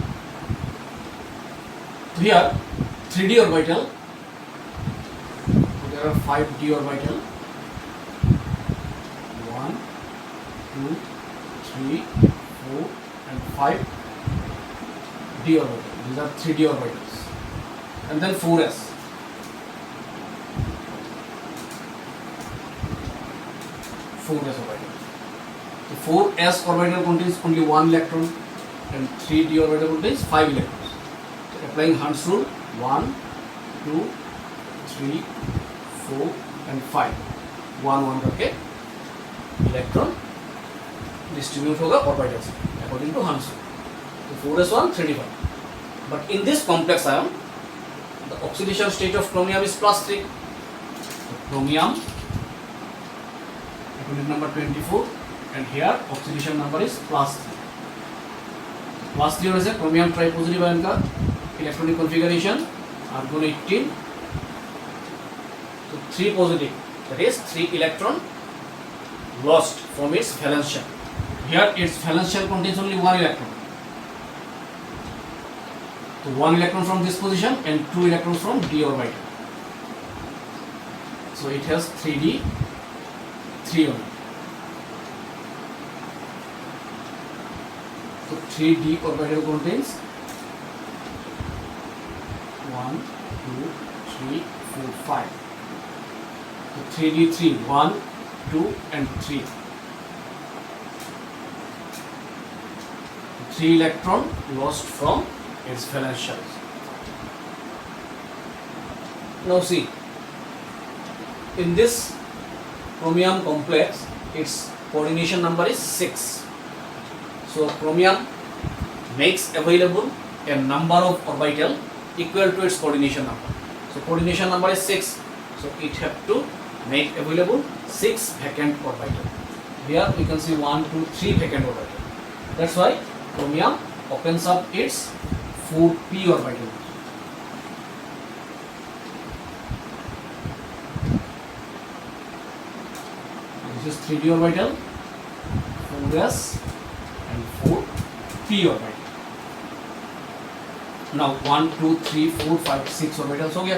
Here 3d orbital, so there are 5d orbital, 1 2 3 4 and 5 d orbital. These are 3d orbitals, and then 4s. 4s orbital. So 4s orbital contains only 1 electron and 3d orbital contains 5 electrons. So applying Hund's rule, 1 2 3 4 and 5, 1 1 करके electron distribute होगा orbitals according to Hund's rule. So 4s1 3d5. But in this complex ion, the oxidation state of chromium is plus 3. So chromium atomic number 24 and here oxidation number is plus 3. Plus 3 is a chromium tripositive ion का electronic configuration argon 18. So 3 positive, that is 3 electron lost from its valence shell. Here its valence shell contains only 1 electron. So 1 electron from this position and 2 electrons from d orbital. So it has 3d 3 only. So 3d orbital contains 1 2 3 4 5. So 3d 3, 1 2 and 3. 3 electron lost from its valence shells. Now see, in this chromium complex, its coordination number is 6. So chromium makes available a number of orbital equal to its coordination number. So coordination number is 6. So it have to make available 6 vacant orbital. Here we can see 1, 2, 3 vacant orbital. That's why chromium opens up its 4p orbital. This is 3d orbital, 4s and 4p orbital. Now 1, 2, 3, 4, 5, 6 orbitals हो गया.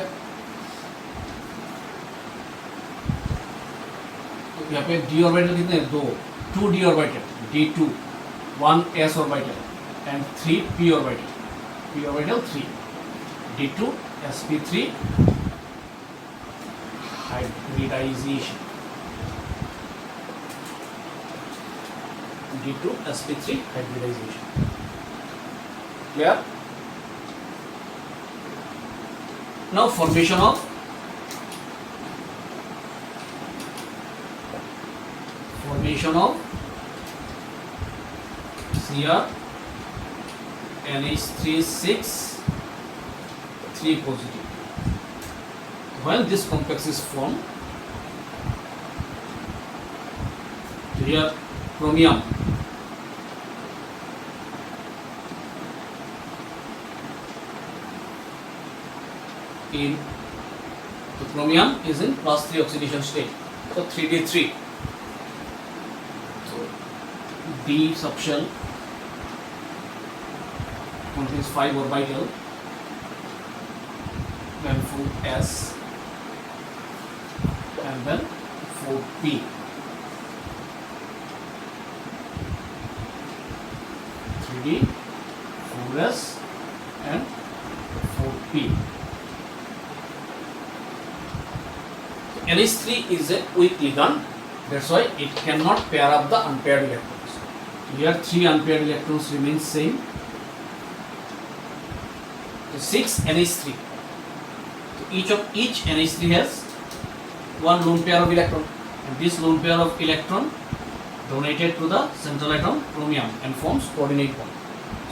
तो यहाँ पे d orbital कितने हैं? 2. 2d orbital, d2, 1s orbital and 3p orbital. p orbital 3, d2 sp3 hybridization. d2 sp3 hybridization. Clear? Now formation of Cr NH3 6 3 positive. When this complex is formed, here chromium the chromium is in plus 3 oxidation state. So 3d3. So D subshell contains 5 orbital, then 4s and then 4p. 3d, 4s and 4p. NH3 is a weak ligand, that's why it cannot pair up the unpaired electrons. Here 3 unpaired electrons remain same. So 6 NH3. So each NH3 has one lone pair of electron, and this lone pair of electron donated to the central atom chromium and forms coordinate bond.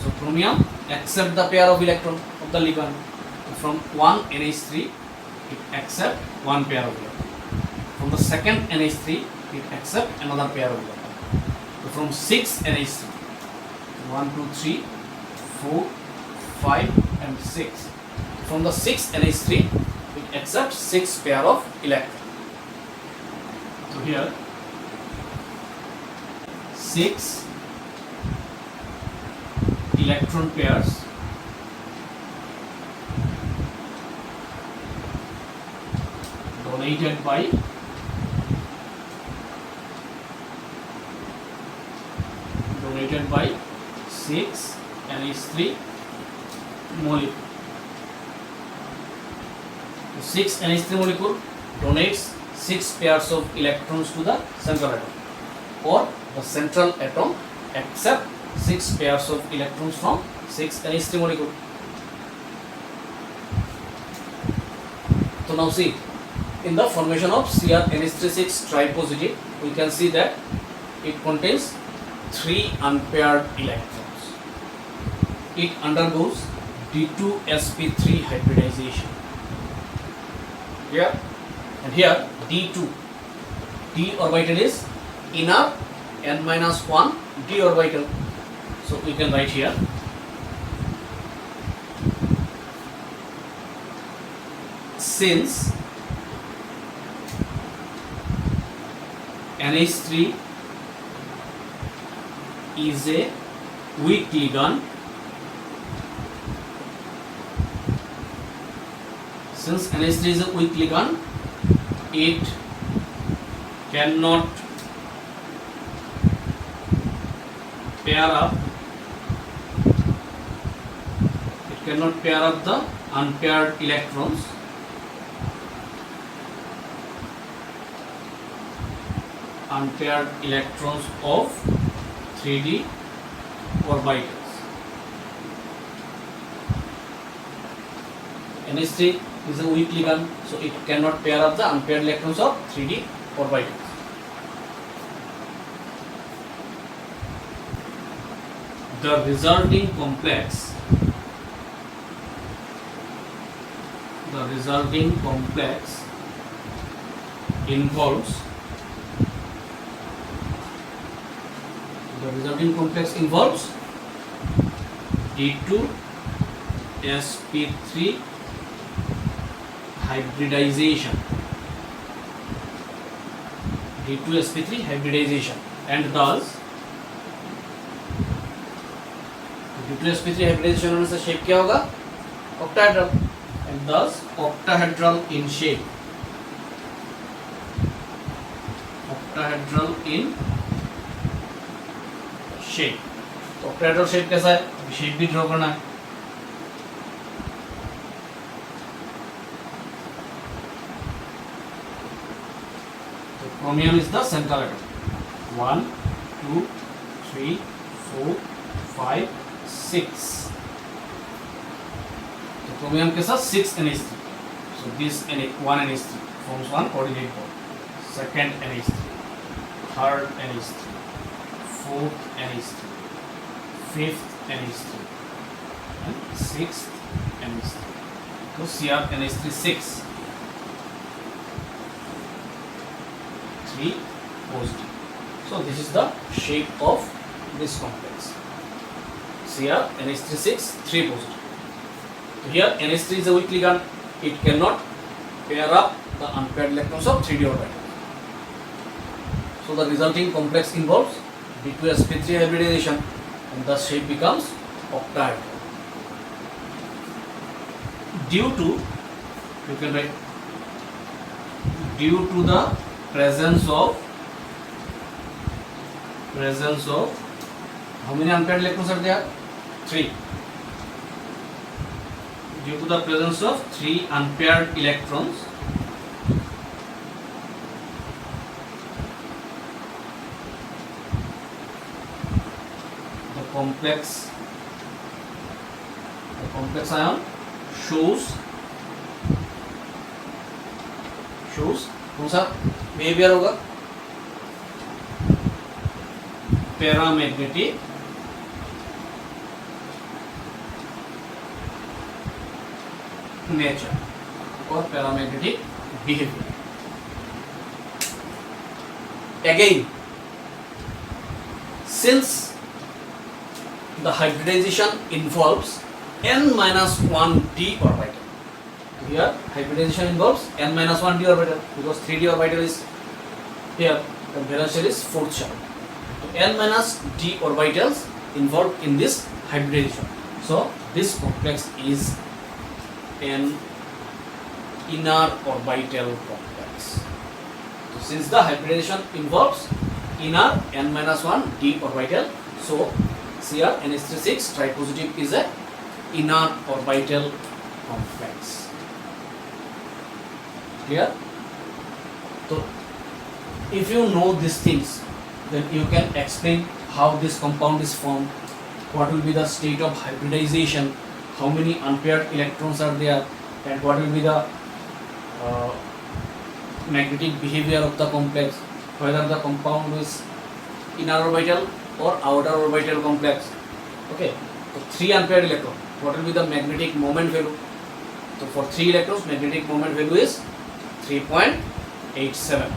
So chromium accepts the pair of electron of the ligand. So from one NH3 it accepts one pair of electron. From the second NH3 it accepts another pair of electron. So from 6 NH3, 1, 2, 3, 4, 5 and 6. From the 6 NH3 it accepts 6 pair of electron. So here 6 electron pairs donated by donated by 6 NH3 molecule. So 6 NH3 molecule donates 6 pairs of electrons to the central atom, or the central atom accept 6 pairs of electrons from 6 NH3 molecule. So now see, in the formation of Cr NH36 tripositive, we can see that it contains 3 unpaired electrons. It undergoes D2 sp3 hybridization. Here and here D2, D orbital is inner n-1 d orbital. So we can write here since NH3 is a weak ligand, since NH3 is a weak ligand, it cannot pair up the unpaired electrons of 3d orbitals. NH3 is a weak ligand, so it cannot pair up the unpaired electrons of 3d orbitals. The resulting complex involves D2sp3 hybridization, and thus D2sp3 hybridization होने से shape क्या होगा? octahedral, and thus octahedral in shape. तो octahedral shape कैसा है? Shape भी draw करना है. तो chromium is the central atom. 1, 2, 3, 4, 5, 6. तो chromium के साथ 6 NH3. So this one NH3 forms one coordinate bond. Second NH3, third NH3, fourth NH3, fifth NH3, and sixth NH3. So Cr NH3 6. 3 positive. So this is the shape of this complex. Cr NH3 6, 3 positive. So here NH3 is a weak ligand. It cannot pair up the unpaired electrons of 3d orbital. So the resulting complex involves D2sp3 hybridization, and the shape becomes octahedral. Due to the presence of how many unpaired electrons are there? 3. Due to the presence of 3 unpaired electrons, the complex ion shows कौन सा behaviour होगा? Paramagnetic nature और paramagnetic behaviour. Again, since the hybridization involves n-1d orbital. Here hybridization involves n-1d orbital because 3d orbital is here, the valence shell is 4th shell. So n-d orbitals involved in this hybridization. So this complex is an inner orbital complex. So since the hybridization involves inner n-1d orbital, so Cr NH3 6 tripositive is a inner orbital complex. Clear? So if you know these things, then you can explain how this compound is formed, what will be the state of hybridization, how many unpaired electrons are there, and what will be the magnetic behavior of the complex, whether the compound is inner orbital or outer orbital complex. Okay, so 3 unpaired electrons, what will be the magnetic moment value? So for 3 electrons, magnetic moment value is 3.87.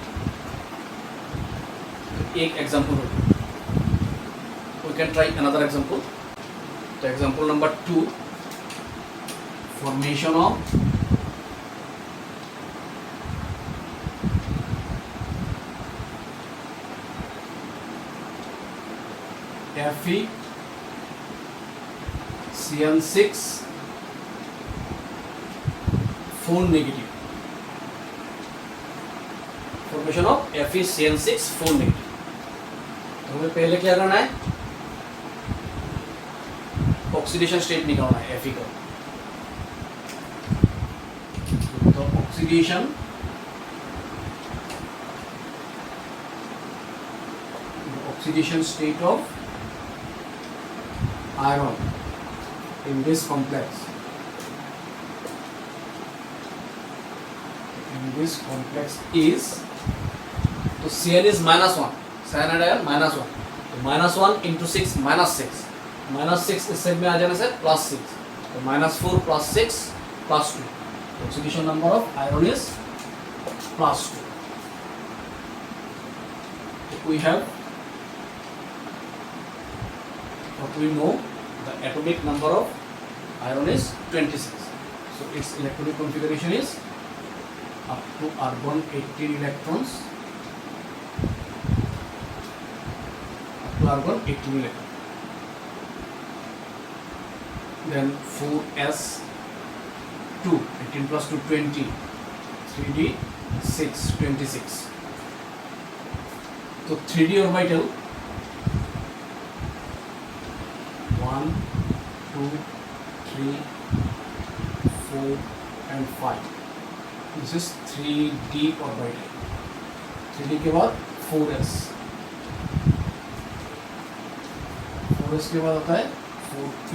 एक example होगा. We can try another example. So example number 2, formation of FeCN6 4 negative. Formation of FeCN6 4 negative. तो हमें पहले क्या करना है? Oxidation state निकालना है Fe का. तो oxidation state of iron in this complex. and this complex is, so Cn is -1, cyanide ion -1, तो -1 into 6 -6, -6 इस साइड में आ जाने से +6, तो -4 + 6 + 2, oxidation number of iron is +2. We have what we know, the atomic number of iron is 26. So its electronic configuration is up to argon 18 electrons, up to argon 18 electrons. Then 4s2, 18 plus 2 20, 3d6 26. So 3d orbital 1, 2, 3, 4 and 5. This is 3d orbital. 3d के बाद 4s, 4s के बाद आता है 4p.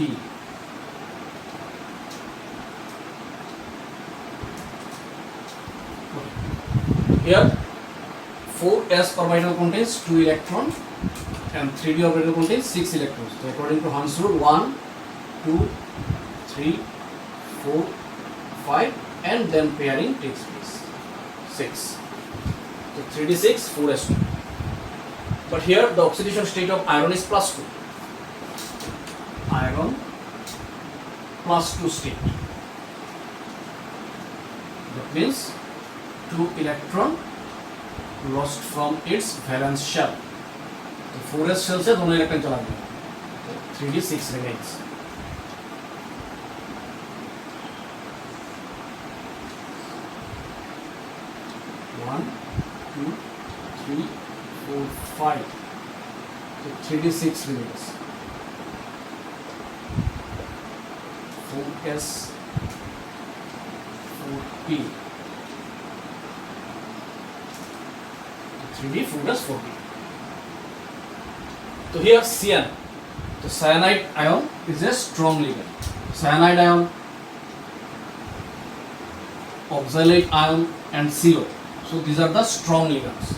Here 4s orbital contains 2 electrons and 3d orbital contains 6 electrons. So according to Hans rule, 1, 2, 3, 4, 5 and then pairing takes place. 6. So 3d6, 4s2. But here the oxidation state of iron is +2. Iron +2 state. That means 2 electron lost from its valence shell. तो 4s shell से दोनों electron चला गया, तो 3d6 remains. One, 2, 3, 4, 5. So 3d6 remains. 4s, 4p. 3d, 4s, 4p. So here Cn, the cyanide ion is a strong ligand. Cyanide ion, oxalate ion and CO. So these are the strong ligands.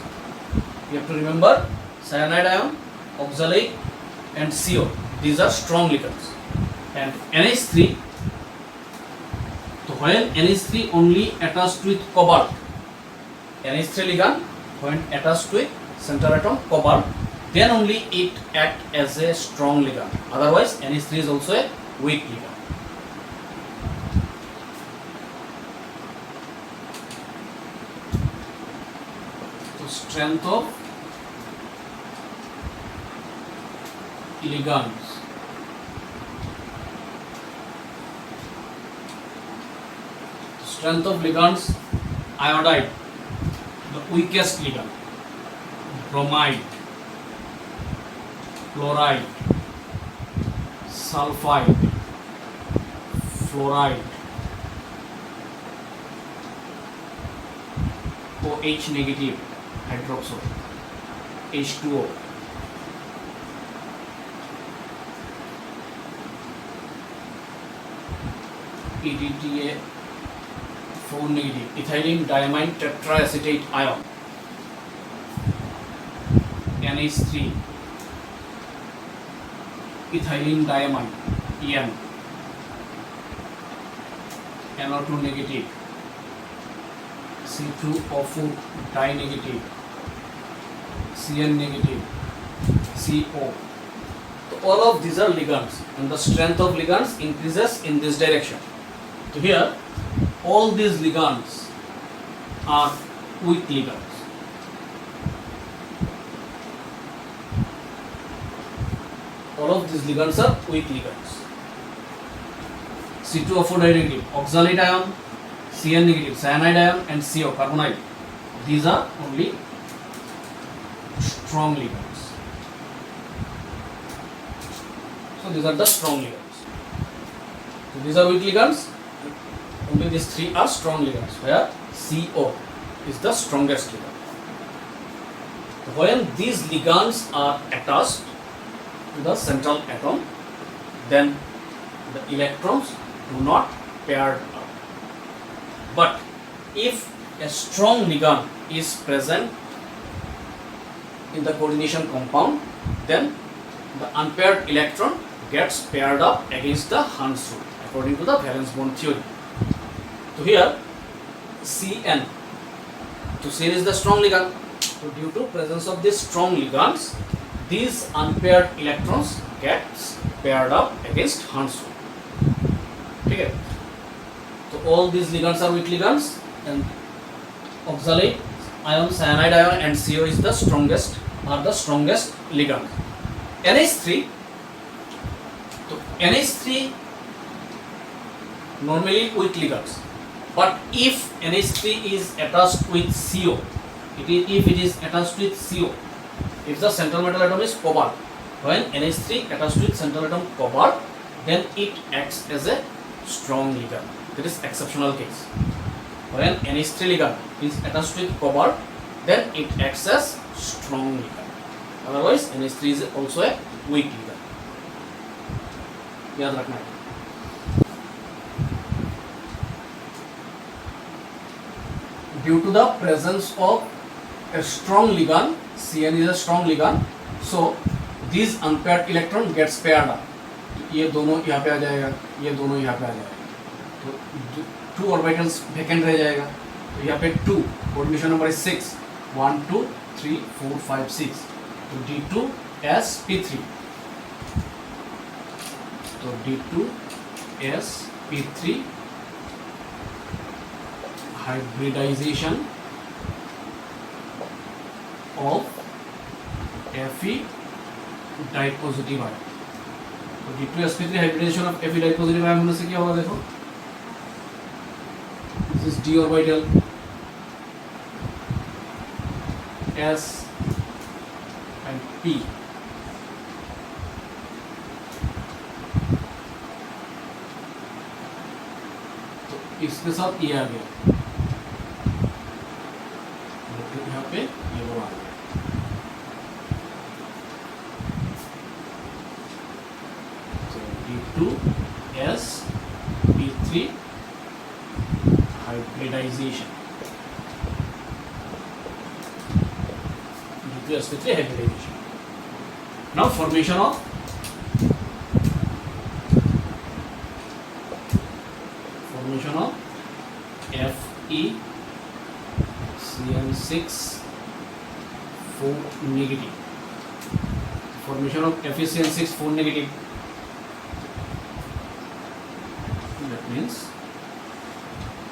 You have to remember cyanide ion, oxalate and CO. These are strong ligands. And NH3, so when NH3 only attached with cobalt, NH3 ligand when attached with center atom cobalt, then only it act as a strong ligand. Otherwise NH3 is also a weak ligand. So strength of ligands. Strength of ligands: iodide, the weakest ligand; bromide, chloride, sulfide, fluoride, OH negative hydroxide, H2O, EDTA 4 negative, ethylene diamine tetraacetate ion, NH3, ethylene diamine, EN, NO2 negative, C2O4 di negative, Cn negative, CO. So all of these are ligands, and the strength of ligands increases in this direction. So here all these ligands are weak ligands. All of these ligands are weak ligands. C2O4 negative, oxalate ion, Cn negative, cyanide ion and CO, carbonide. These are only strong ligands. So these are the strong ligands. So these are weak ligands. Only these three are strong ligands, where CO is the strongest ligand. When these ligands are attached to the central atom, then the electrons do not pair up. But if a strong ligand is present in the coordination compound, then the unpaired electron gets paired up against the Hund's rule according to the valence bond theory. So here Cn, so Cn is the strong ligand. So due to presence of these strong ligands, these unpaired electrons gets paired up against Hund's rule. Okay. So all these ligands are weak ligands, and oxalate ion, cyanide ion, and CO is the strongest ligand. NH3. So NH3 normally weak ligands, but if NH3 is attached with CO, if it is attached with CO, if the central metal atom is cobalt, when NH3 attached with central atom cobalt, then it acts as a strong ligand. That is exceptional case. When NH3 ligand is attached with cobalt, then it acts as strong ligand. Otherwise, NH3 is also a weak ligand. याद रखना है. Due to the presence of a strong ligand, Cn is a strong ligand, so these unpaired electron gets paired up. ये दोनों यहाँ पे आ जाएगा, ये दोनों यहाँ पे आ जाएगा, तो 2 ऑर्बिटल्स वैकेंट रह जाएगा. तो यहाँ पे 2, कोऑर्डिनेशन नंबर is 6, 1 2 3 4 5 6, तो D2sp3, तो D2sp3 hybridization of Fe dipositive ion. तो D2sp3 hybridization of Fe dipositive ion होने से क्या होगा, देखो, this is d orbital, s and p. तो इसके साथ ये आ गया, यहाँ पे ये वो आ गया. D2sp3 hybridization. D2sp3 hybridization. Now formation of Fe CN6 4 negative. Formation of Fe CN6 4 negative. That means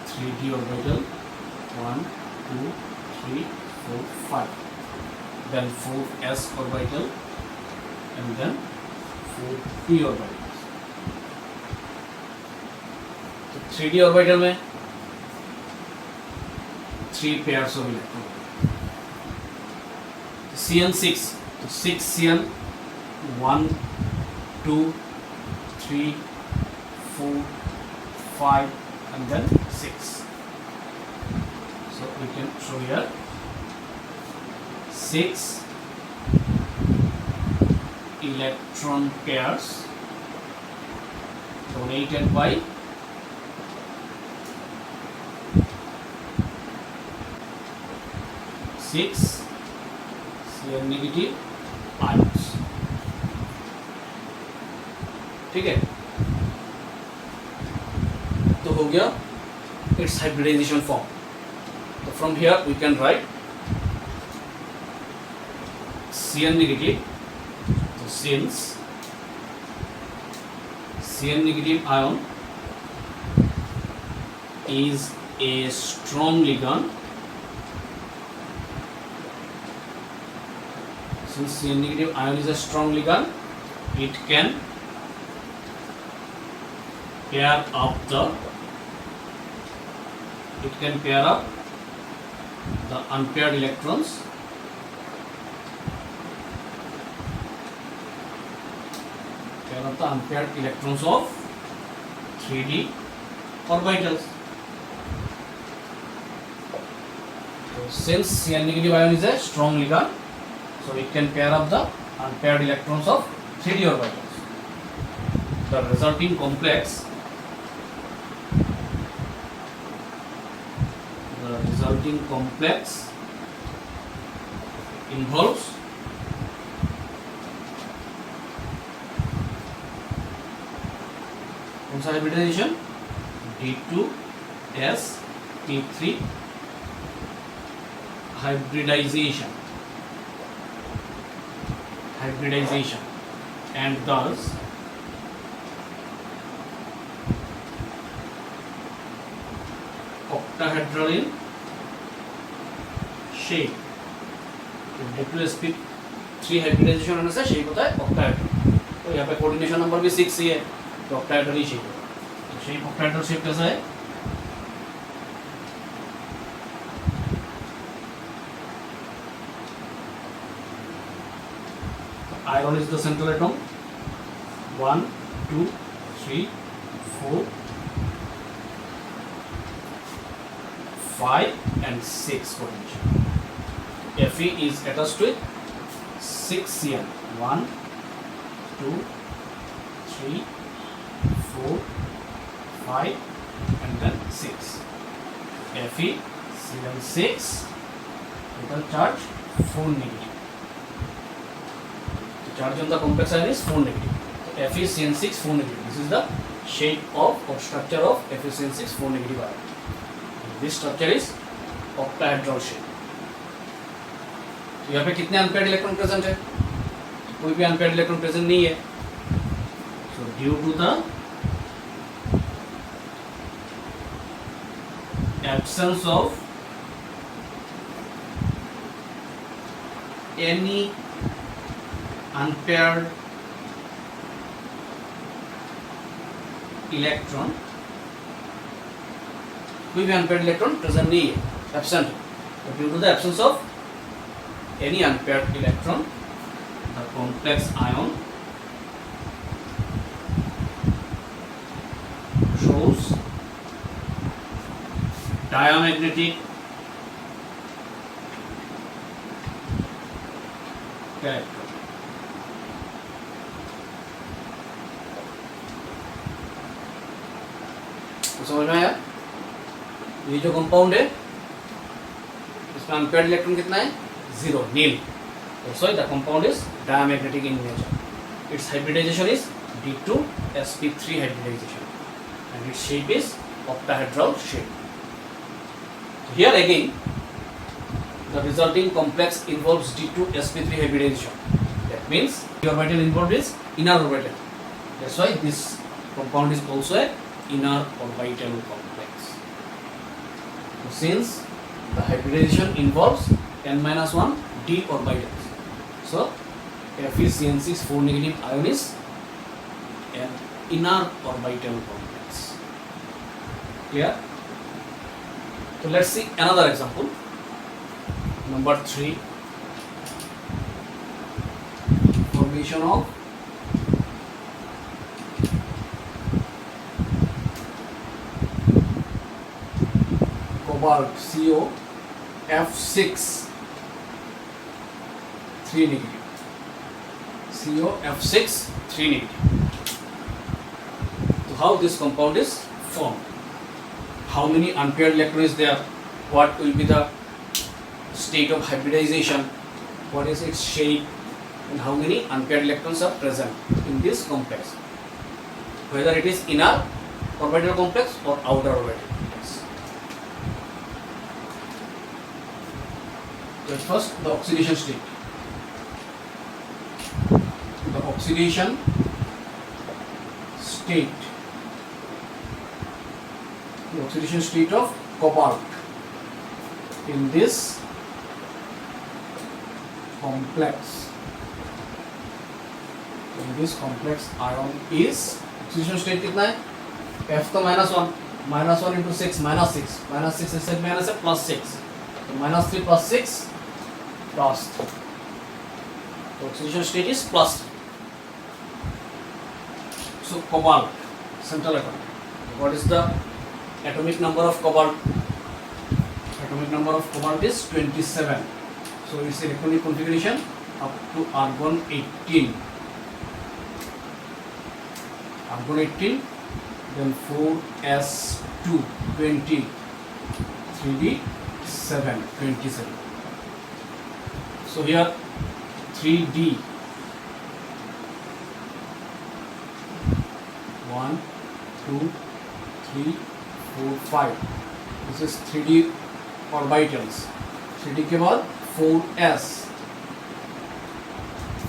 3d orbital 1 2 3 4 5, then 4s orbital, and then 4p orbitals. तो 3d orbital में 3 pairs of electron. Cn6, तो 6 Cn, 1 2 3 4 5 and then 6. So we can show here 6 electron pairs donated by 6 Cn negative ions. ठीक है, तो हो गया its hybridization form. So from here we can write Cn negative. So since Cn negative ion is a strong ligand, since Cn negative ion is a strong ligand, it can pair up the unpaired electrons of 3d orbitals. So since Cn negative ion is a strong ligand, so it can pair up the unpaired electrons of 3d orbitals. The resulting complex the resulting complex involves कौन सा hybridization? D2sp3 hybridization and thus octahedral in shape. D2sp3 hybridization होने से shape होता है octahedral. तो यहाँ पे coordination number भी 6 ही है, तो octahedral ही shape होगा. तो shape octahedral shape कैसा है? Iron is the central atom. 1, 2, 3, 4, 5 and 6 coordination. Fe is attached with 6 Cn. 1, 2, 3, 4, 5 and then 6. Fe Cn6, total charge 4 negative. The charge on the complex ion is 4 negative. So FeCN6 4 negative. This is the shape of or structure of FeCN6 4 negative ion. This structure is octahedral shape. तो यहाँ पे कितने unpaired electron present है? कोई भी unpaired electron present नहीं है. So due to the absence of any unpaired electron, कोई भी unpaired electron present नहीं है, absent है. So due to the absence of any unpaired electron, the complex ion shows diamagnetic character. तो समझ में आया? ये जो कंपाउंड है इसमें अनपेयर्ड इलेक्ट्रॉन कितना है? 0, नील. So the compound is diamagnetic in nature. Its hybridization is D2sp3 hybridization and its shape is octahedral shape. So here again the resulting complex involves D2sp3 hybridization. That means the orbital involved is inner orbital. That's why this compound is also a inner orbital complex. So since the hybridization involves n-1 d orbitals, so FeCN6 4 negative ion is an inner orbital complex. Clear? So let's see another example. Number 3, formation of cobalt COF6 3 negative. COF6 3 negative. So how this compound is formed? How many unpaired electrons is there? What will be the state of hybridization? What is its shape? And how many unpaired electrons are present in this complex? Whether it is inner orbital complex or outer orbital complex. So first, the oxidation state. The oxidation state. The oxidation state of cobalt in this complex. In this complex ion is oxidation state कितना है? F तो -1, -1 into 6 -6, -6 is said minus है +6, तो -3 + 6 +3. So oxidation state is +3. So cobalt, central atom. What is the atomic number of cobalt? Atomic number of cobalt is 27. So its electronic configuration up to argon 18. Argon 18, then 4s2 20, 3d7 27. So here 3d 1 2 3 4 5. This is 3d orbitals. 3d के बाद 4s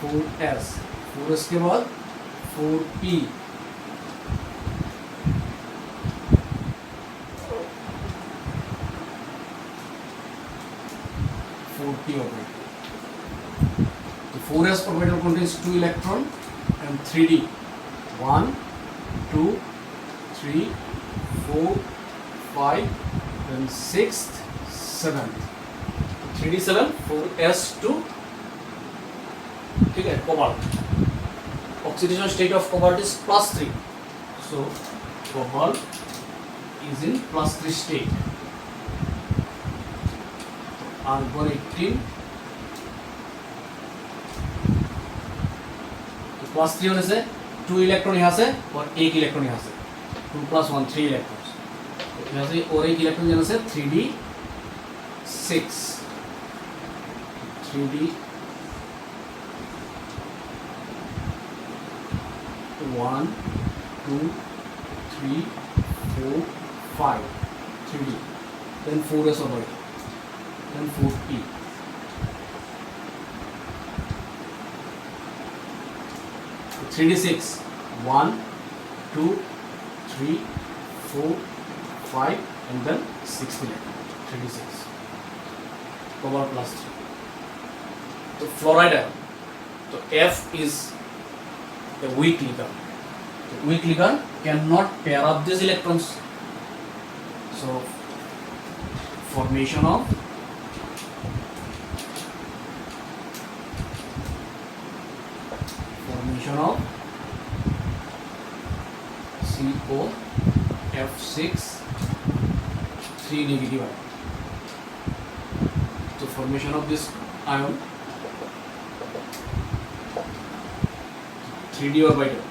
4s के बाद 4p 4p orbital. The 4s orbital contains 2 electron and 3d 1 2 3 4 5 then 6th 7th 3d7 4s2. ठीक है. Cobalt. Oxidation state of cobalt is +3. So cobalt is in +3 state. Argon 18. तो +3 होने से 2 electron यहाँ से और 1 इलेक्ट्रॉन यहाँ से 2 + 1 3 इलेक्ट्रॉन्स. तो यहाँ से और 1 इलेक्ट्रॉन जाने से 3d6 3d 1 2 3 4 5 3d then 4s orbital then 4p. 3d6 1 2 3 4 5 and then 6 electron 3d6 cobalt +3. तो फ्लोराइड है तो F is a weak ligand. The weak ligand cannot pair up these electrons. So formation of CO F6 3 negative ion. So formation of this ion 3d orbital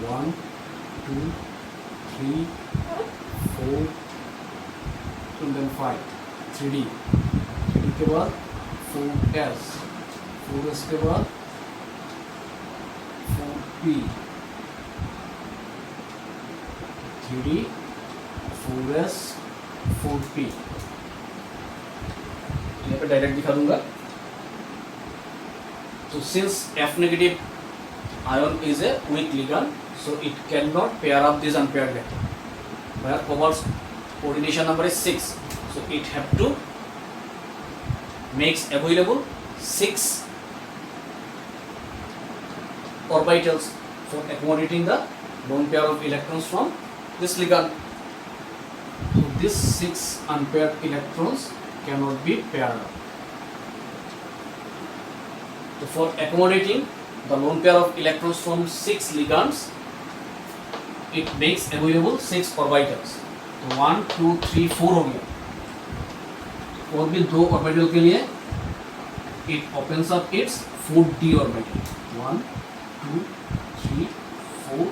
1 2 3 4 and then 5 3d के बाद 4s के बाद 4p 3d 4s 4p. यहाँ पे direct दिखा दूंगा. So since F negative ion is a weak ligand, so it cannot pair up this unpaired electron. Where cobalt's coordination number is 6, so it have to makes available 6 orbitals for accommodating the lone pair of electrons from this ligand. So these 6 unpaired electrons cannot be paired up. So for accommodating the lone pair of electrons from 6 ligands, it makes available 6 orbitals. तो 1 2 3 4 हो गया. और भी 2 orbital के लिए it opens up its 4d orbital. 1 2 3 4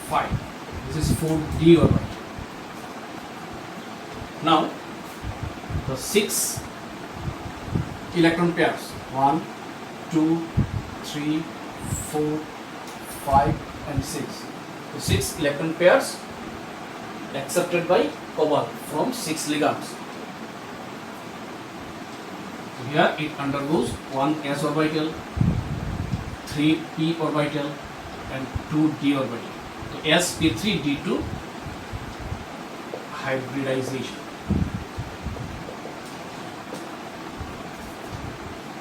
5. This is 4d orbital. Now the 6 electron pairs 1 2 3 4 5 and 6. The 6 electron pairs accepted by cobalt from 6 ligands. Here it undergoes 1 s orbital, 3 p orbital and 2 d orbital. So sp3 d2 hybridization.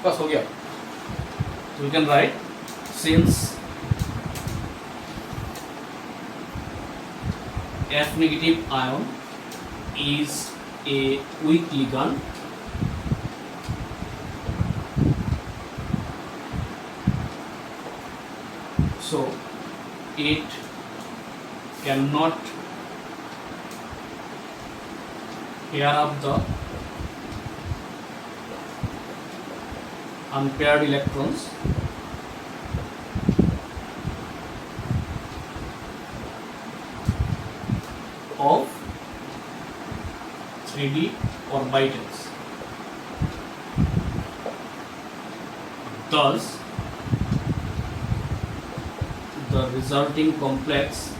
बस हो गया. So we can write since F negative ion is a weak ligand, so it cannot pair up the unpaired electrons orbitals. Thus, the resulting complex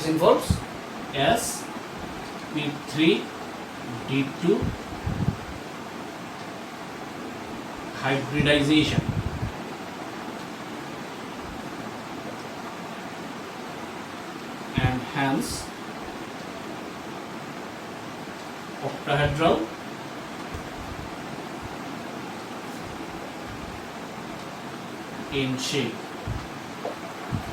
involves sp3d2 hybridization and hence octahedral in shape.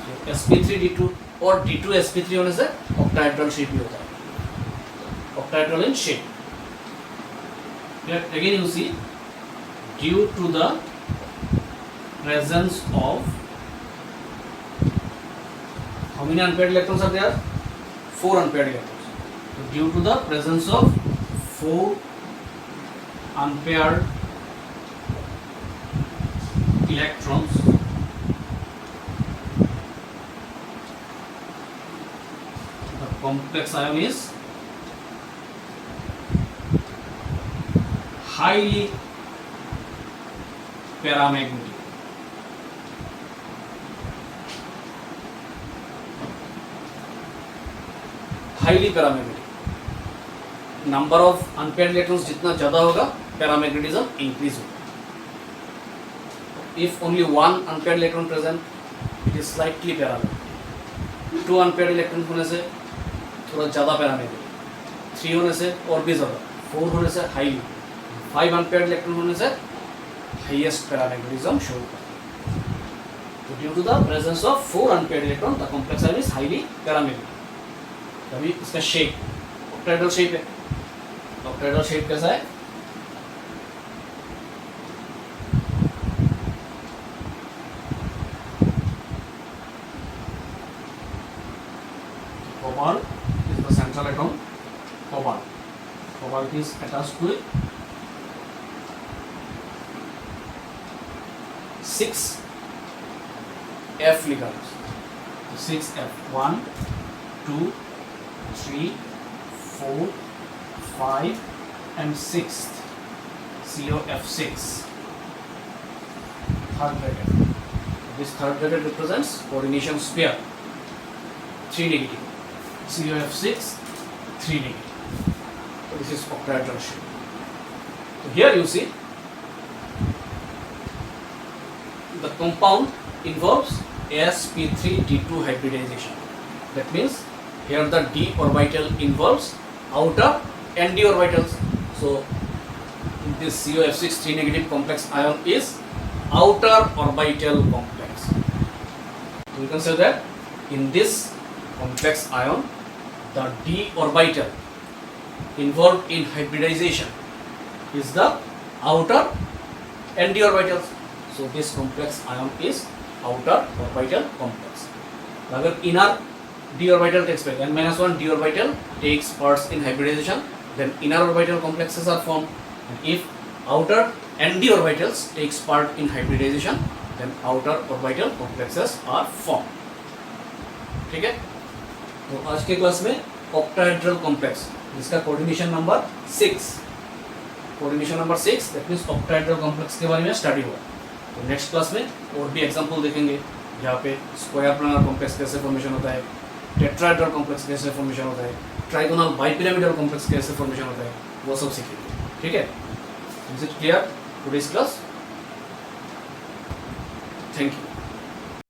So sp3d2 और d2sp3 होने से octahedral shape ही होता है, octahedral in shape. Here again you see, due to the presence of how many unpaired electrons are there? 4 unpaired electrons. So due to the presence of 4 unpaired electrons, the complex ion is highly paramagnetic. Highly paramagnetic. Number of unpaired electrons जितना ज़्यादा होगा, paramagnetism increase होगा. If only one unpaired electron present, it is slightly paramagnetic. 2 unpaired electron होने से थोड़ा ज़्यादा paramagnetic. 3 होने से और भी ज़्यादा. 4 होने से highly. 5 unpaired electron होने से highest paramagnetism show करता है. So due to the presence of 4 unpaired electrons, the complex ion is highly paramagnetic. तभी इसका शेप ऑक्टाहेड्रल शेप है. ऑक्टाहेड्रल शेप कैसा है? Cobalt is the central atom. Cobalt is attached to it. 6F ligands. 6F. 1, 2, 3, 4, 5 and 6th COF6, third bracket. This third bracket represents coordination sphere, 3 negative. COF6, 3 negative. So this is octahedral shape. So here you see the compound involves sp3d2 hybridization. That means here the d orbital involves outer nd orbitals. So this COF6 3 negative complex ion is outer orbital complex. So you can say that in this complex ion, the d orbital involved in hybridization is the outer nd orbitals. So this complex ion is outer orbital complex. अगर inner d orbital takes place, n-1 d orbital takes parts in hybridization, then inner orbital complexes are formed. And if outer nd orbitals takes part in hybridization, then outer orbital complexes are formed. ठीक है? तो आज के class में octahedral complex, जिसका coordination number 6, that means octahedral complex के बारे में स्टडी हुआ. तो नेक्स्ट क्लास में और भी एग्जांपल देखेंगे जहाँ पे स्क्वायर प्लानर कॉम्प्लेक्स कैसे फॉर्मेशन होता है, टेट्राहेड्रल कॉम्प्लेक्स कैसे फॉर्मेशन होता है, ट्राइगोनल बाइपिरामिडल कॉम्प्लेक्स कैसे फॉर्मेशन होता है, वो सब सीखेंगे. ठीक है? Is it clear today's class? Thank you.